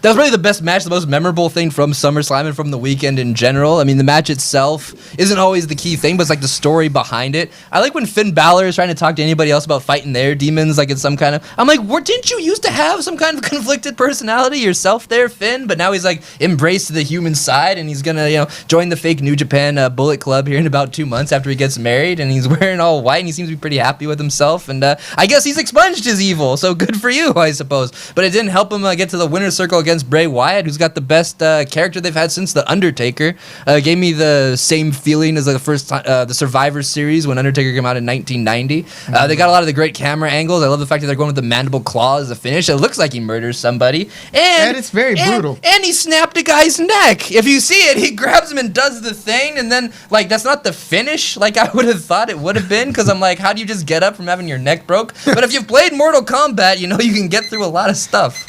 That was really the best match, the most memorable thing from SummerSlam and from the weekend in general. I mean, the match itself isn't always the key thing, but it's like the story behind it. I like when Finn Balor is trying to talk to anybody else about fighting their demons, like it's some kind of. I'm like, didn't you used to have some kind of conflicted personality yourself there, Finn? But now he's like embraced the human side, and he's gonna, join the fake New Japan Bullet Club here in about 2 months after he gets married, and he's wearing all white, and he seems to be pretty happy with himself. And I guess he's expunged his evil, so good for you, I suppose. But it didn't help him get to the winner's circle against Bray Wyatt, who's got the best character they've had since the Undertaker. Gave me the same feeling as the first the Survivor Series when Undertaker came out in 1990. They got a lot of the great camera angles. I love the fact that they're going with the mandible claw as a finish. It looks like he murders somebody, and it's very brutal. And he snapped a guy's neck. If you see it, he grabs him and does the thing, and then that's not the finish like I would have thought it would have been, because I'm like, how do you just get up from having your neck broke? But if you've played Mortal Kombat, you can get through a lot of stuff.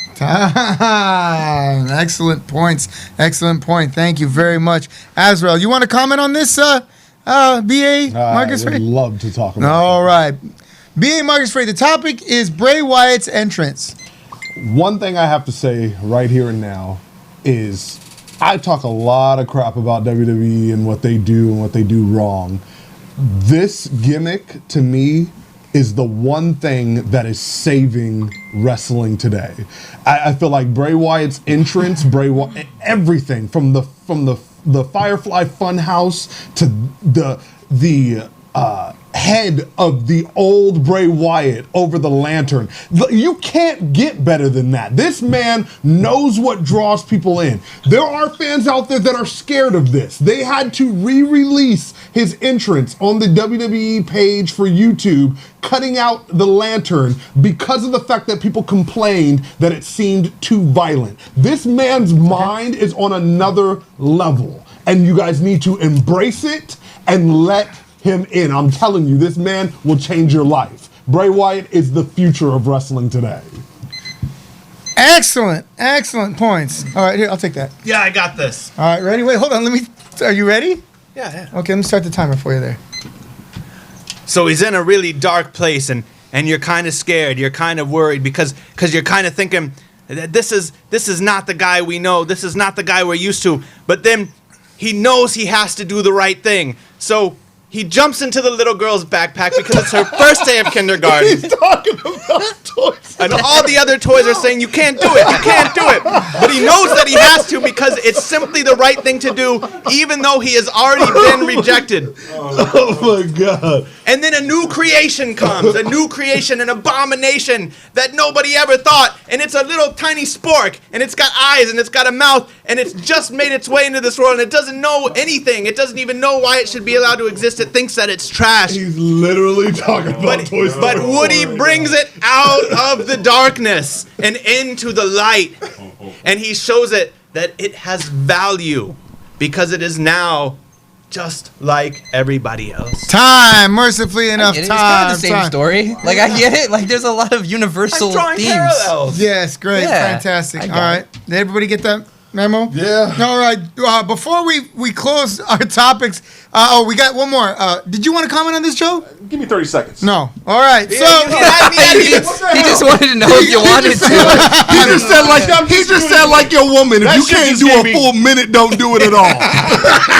Excellent points. Excellent point. Thank you very much. Azrael, you want to comment on this, B.A. Marcus I would Frey? love to talk about All right. B.A. Marcus Frey, the topic is Bray Wyatt's entrance. One thing I have to say right here and now is I talk a lot of crap about WWE and what they do and what they do wrong. This gimmick, to me, is the one thing that is saving wrestling today. I feel like Bray Wyatt's entrance, everything from the Firefly Funhouse to the head of the old Bray Wyatt over the lantern. You can't get better than that. This man knows what draws people in. There are fans out there that are scared of this. They had to re-release his entrance on the WWE page for YouTube, cutting out the lantern because of the fact that people complained that it seemed too violent. This man's mind is on another level, and you guys need to embrace it and let him in. I'm telling you, this man will change your life. Bray Wyatt is the future of wrestling today. Excellent points. All right, here, I'll take that. Yeah, I got this. All right, ready? Wait, hold on. Are you ready? Yeah. Okay, let me start the timer for you there. So he's in a really dark place, and you're kind of scared. You're kind of worried because you're kind of thinking, this is not the guy we know. This is not the guy we're used to. But then he knows he has to do the right thing. So he jumps into the little girl's backpack because it's her first day of kindergarten. He's talking about toys. And all the other toys are saying, you can't do it, you can't do it. But he knows that he has to because it's simply the right thing to do, even though he has already been rejected. Oh my God. And then a new creation comes, a new creation, an abomination that nobody ever thought. And it's a little tiny spork, and it's got eyes, and it's got a mouth, and it's just made its way into this world, and it doesn't know anything. It doesn't even know why it should be allowed to exist. It thinks that it's trash. He's literally talking about Toy Story. But Woody brings it out of the darkness and into the light. And he shows it that it has value because it is now just like everybody else. Time, mercifully enough, It's time. kind of the same time. story. Like I get it. Like there's a lot of universal I'm drawing themes. parallels. Yes, great, Yeah, fantastic. I All got right, did everybody get that memo? Yeah. All right. Before we close our topics, we got one more. Did you want to comment on this, Joe? Give me 30 seconds. No. All right. So. He just wanted to know if you wanted to. He just said like your woman. If That you shit can't just do gave a me- full minute, don't do it at all.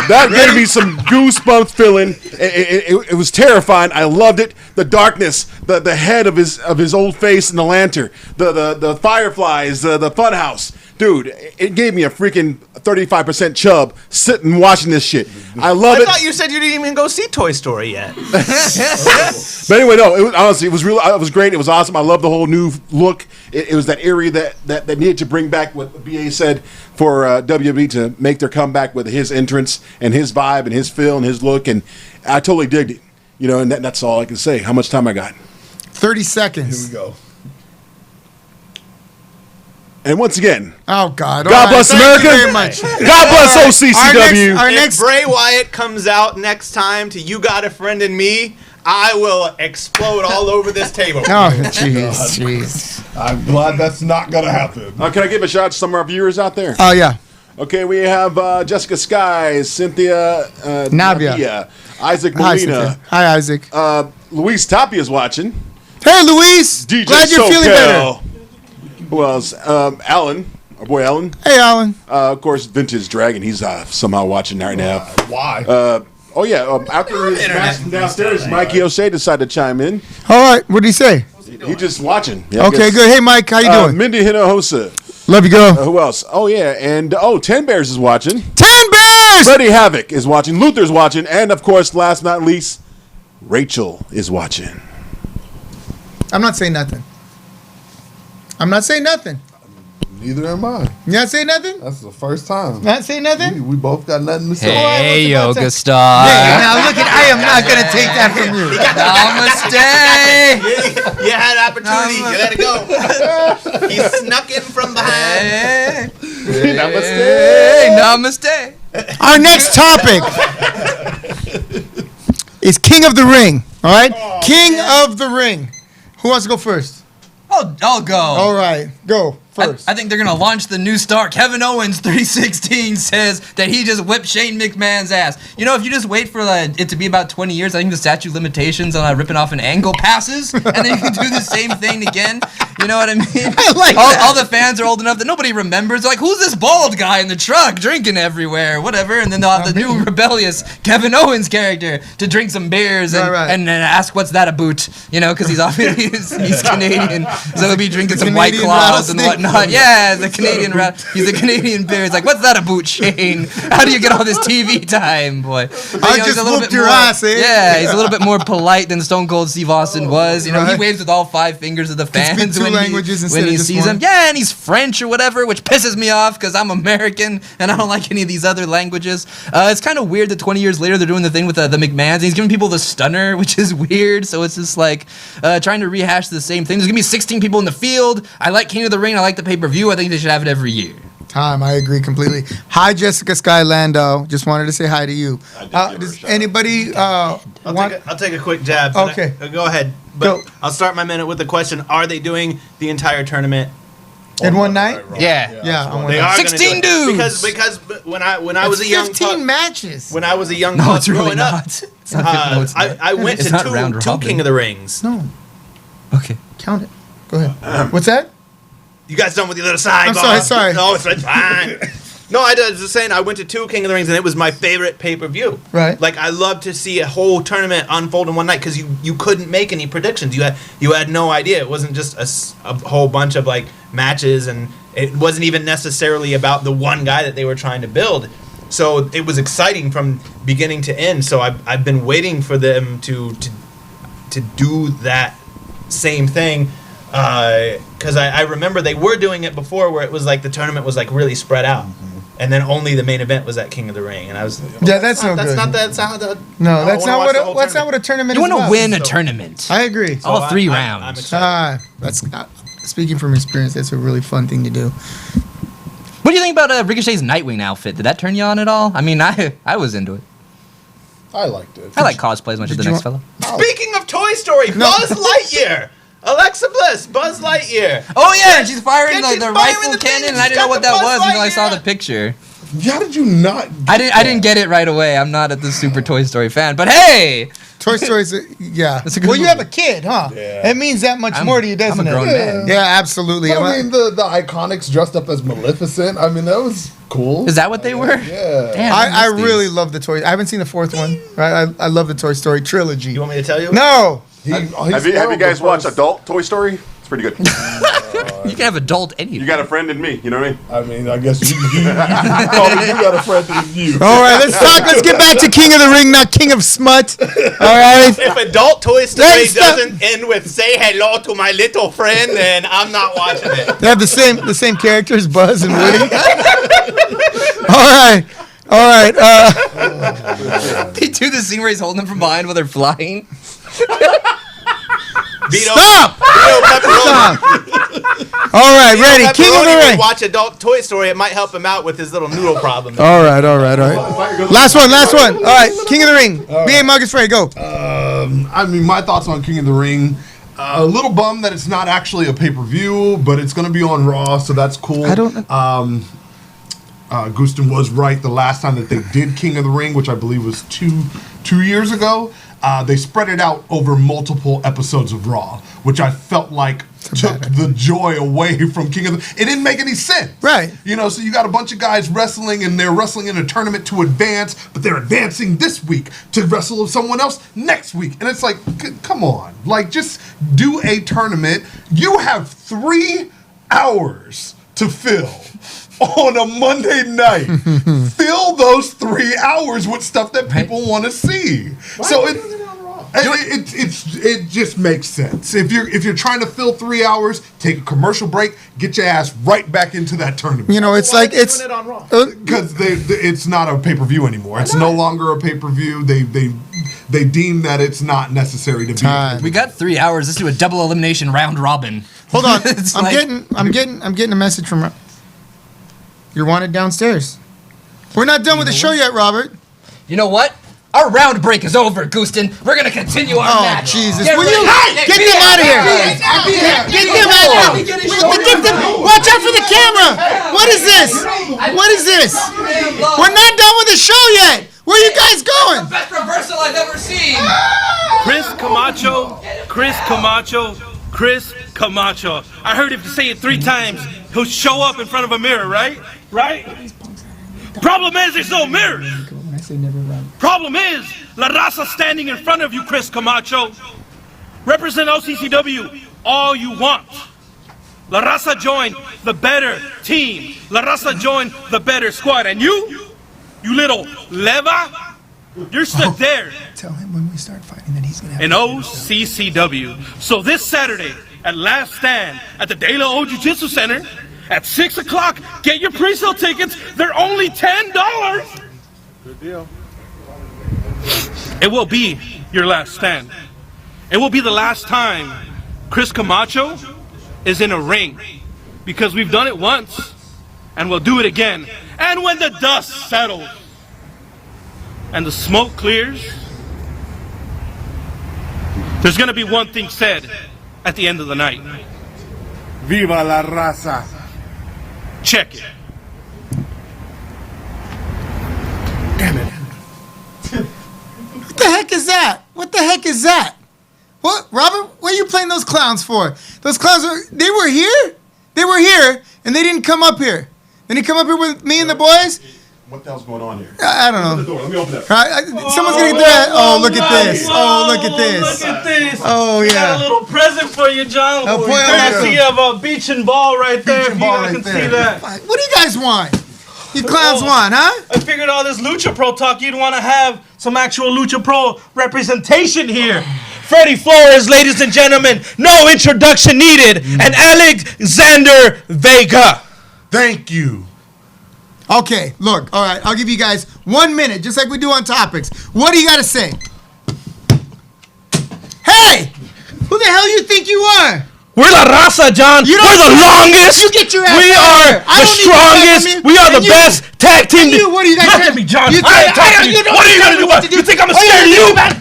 That gave me some goosebumps feeling. It was terrifying. I loved it. The darkness, the head of his old face in the lantern, the fireflies, the funhouse. Dude, it gave me a freaking 35% chub sitting watching this shit. I love I it. thought you said you didn't even go see Toy Story yet. But anyway, no, it was, honestly, it was great. It was awesome. I love the whole new look. It was that area that needed to bring back what BA said for WWE to make their comeback with his entrance and his vibe and his feel and his look. And I totally digged it. You know, and that's all I can say. How much time I got? 30 seconds. Here we go. And once again, Oh God! God bless Thank America. you very much. God bless OCCW. Our If next. Bray Wyatt comes out next time to You Got a Friend in Me, I will explode all over this table. Oh jeez. I'm glad that's not gonna happen. Can I give a shout out to some of our viewers out there? Oh yeah. Okay, we have Jessica Skies, Cynthia Navia. Isaac Hi, Molina, Cynthia. Hi, Isaac. Luis Tapia is watching. Hey, Luis. DJ Glad you're feeling better. SoCal. Who else? Alan, our boy Alan. Hey, Alan. Of course, Vintage Dragon. He's somehow watching right now. Why? After his match from downstairs, Mikey O'Shea decided to chime in. All right. What did he say? He's just watching. Yeah, I Okay, guess. good. Hey, Mike. How you doing? Mindy Hinojosa. Love you, girl. Who else? Oh, yeah. And, 10 Bears is watching. 10 Bears. Freddie Havoc is watching. Luther's watching. And, of course, last but not least, Rachel is watching. I'm not saying nothing. I'm not saying nothing. Neither am I. You not saying nothing? That's the first time. Not saying nothing? We both got nothing to say. Hey, Hey, yoga Hey, star. now look at. I am not gonna take that from you. Namaste. You had opportunity. You let it go. He snuck in from behind. Hey, namaste. Our next topic is King of the Ring. All right, King of the Ring. Who wants to go first? I'll go. All right, go first. I think they're gonna launch the new star. Kevin Owens 316 says that he just whipped Shane McMahon's ass. You know, if you just wait for it to be about 20 years, I think the statute of limitations on ripping off an angle passes, and then you can do the same thing again. You know what I mean? I like that. All the fans are old enough that nobody remembers. They're like, who's this bald guy in the truck drinking everywhere, whatever? And then they'll have the new rebellious Kevin Owens character to drink some beers and, Right. and ask what's that a boot? You know, because he's obviously he's Canadian, so he'll be drinking some White Canadian Claws and rattlesnake. whatnot. Yeah, the Canadian he's a Canadian beer. He's like, what's that a boot, Shane? How do you get all this TV time, boy? But, I he's just a little whooped bit your more- ass, eh? Yeah, he's a little bit more polite than Stone Cold Steve Austin was. You know, he Right. waves with all 5 fingers of the speak fans 2 when languages instead when of he just sees one. them. Yeah, and he's French or whatever, which pisses me off because I'm American and I don't like any of these other languages. It's kind of weird that 20 years later they're doing the thing with the McMahons. And he's giving people the stunner, which is weird. So it's just like trying to rehash the same thing. There's gonna be 16 people in the field. I like King of the Ring. I like the pay-per-view. I think they should have it every year. Time. I agree completely. Hi, Jessica Skylando. Just wanted to say hi to you. Does anybody want? I'll take a quick jab. Okay. Go ahead. But Go. I'll start my minute with the question: are they doing the entire tournament? In one night? Yeah. Yeah. on one They night. are 16 gonna do it. dudes! Because when I was a young 15 pup, matches. when I was a young No, pup it's really growing up, not. It's not. No, it's not. I went It's to not round two robin. King of the Rings. No, Okay. count it. Go ahead. What's that? You guys done with your little side? I'm sorry. No, it's fine. No, I was just saying I went to 2 King of the Rings and it was my favorite pay-per-view. Right. Like I love to see a whole tournament unfold in one night because you couldn't make any predictions. You had no idea. It wasn't just a whole bunch of like matches and it wasn't even necessarily about the one guy that they were trying to build. So it was exciting from beginning to end. So I've been waiting for them to do that same thing. Because I remember they were doing it before where it was like the tournament was like really spread out. And then only the main event was at King of the Ring, and I was Yeah, that's no good. That's not the No, that's I not wanna what. watch the whole That's not what a tournament You is want to about. win a So- tournament. I agree. All So 3 I'm rounds. excited. That's speaking from experience. That's a really fun thing to do. What do you think about Ricochet's Nightwing outfit? Did that turn you on at all? I mean, I was into it. I liked it. I like cosplay as much as the next fella. Speaking of Toy Story, Buzz Lightyear. Alexa Bliss, Buzz Lightyear. Oh yeah, she's firing the firing rifle the thing cannon, and and I she's didn't know got what the that Buzz was until I saw Lightyear. the picture. How did you not? I didn't get it right away. I'm not the super Toy Story fan, but hey, Toy Story's yeah. That's a good Well, you movie. have a kid, huh? Yeah. It means that much more to you, doesn't I'm a grown it? man. Yeah, absolutely. But I mean, the Iconics dressed up as Maleficent. I mean, that was cool. is that what they were? Yeah. Damn, I missed these. really love the Toy. I haven't seen the fourth one. Right? I love the Toy Story trilogy. You want me to tell you? No. Have you guys watched Adult Toy Story? It's pretty good. You can have adult anything. You got a friend in me. You know what I mean? I mean, I guess you probably do got a friend in you. All right, let's talk. Let's get back to King of the Ring, not King of Smut. All right. If Adult Toy Story Let's stop. doesn't end with "Say hello to my little friend," then I'm not watching it. They have the same characters, Buzz and Woody. All right. They do the scene where he's holding them from behind while they're flying. Vito, Stop! Vito Pepperoni. All right, ready. Pepperoni King of the would Ring. watch Adult Toy Story. It might help him out with his little noodle problem. All right. Last one. All right, King of the Ring. B.A. Marcus Frey, go. I mean, my thoughts on King of the Ring. A little bummed that it's not actually a pay-per-view, but it's going to be on Raw, so that's cool. I don't. Gustin was right. The last time that they did King of the Ring, which I believe was two years ago, they spread it out over multiple episodes of Raw, which I felt like took the joy away from King of the... It didn't make any sense. Right. You know, so you got a bunch of guys wrestling, and they're wrestling in a tournament to advance, but they're advancing this week to wrestle with someone else next week. And it's like, come on. Like, just do a tournament. You have 3 hours to fill on a Monday night. Fill those 3 hours with stuff that people want to see. So it just makes sense. If you're trying to fill 3 hours, take a commercial break, get your ass right back into that tournament. You know, it's like it's Doing it on Raw. Because it's not a pay-per-view anymore. It's no longer a pay-per-view. They deem that it's not necessary to be. Time. We got 3 hours. Let's do a double elimination round robin. Hold on. It's I'm like- getting a message from. You're wanted downstairs. We're not done with the show yet, Robert. You know what? Our round break is over, Gustin. We're gonna continue our Oh, match. Jesus. Get Will ready. you Hey, get them out of here? Get them out of here. Get them. Watch out for the camera. What is this? What is this? We're not done with the show yet. Where are you guys going? Best reversal I've ever seen. Chris Camacho, Chris Camacho, Chris Camacho. I heard if you say it 3 times, he'll show up in front of a mirror, right? Right? Problem is, there's no mirrors. Problem is, La Raza standing in front of you, Chris Camacho. Represent OCCW all you want. La Raza joined the better team. La Raza joined the better squad. And you little leva, you're stuck there. Tell him when we start fighting that he's gonna have. In OCCW. So this Saturday at Last Stand at the De La O Jiu-Jitsu Center at 6 o'clock, get your pre-sale tickets. They're only $10. Good deal. It will be your last stand. It will be the last time Chris Camacho is in a ring, because we've done it once and we'll do it again. And when the dust settles and the smoke clears, there's gonna be one thing said at the end of the night. Viva la raza. Check it. What the heck is that? What the heck is that? What, Robert? What are you playing those clowns for? Those clowns they were here? They were here, and they didn't come up here. They didn't come up here with me and the boys? What the hell's going on here? I don't know. Open the door. Let me open it. Someone's gonna get that. Oh, look at this. Oh, look at this. Look at this. Oh, We got a yeah. little present for you, John. Oh, boy, Courtesy of a beach and ball right there. and If you ball guys right can there. see that. What do you guys want? You clowns want, huh? I figured all this Lucha Pro talk, you'd want to have some actual Lucha Pro representation here. Freddie Flores, ladies and gentlemen, no introduction needed, and Alexander Vega. Thank you. Okay, look, all right, I'll give you guys 1 minute, just like we do on topics. What do you got to say? Hey! Who the hell you think you are? We're La Raza, John. You don't- We're the longest. You get your ass We out are here. I the don't need you talking to strongest. me. We are the And you- best tag team. and you, what are you guys Look saying? at me, John. You I think- talk to you you. don't What do you gonna do what? You think I'm scared of you, man?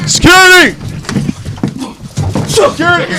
Security! Security!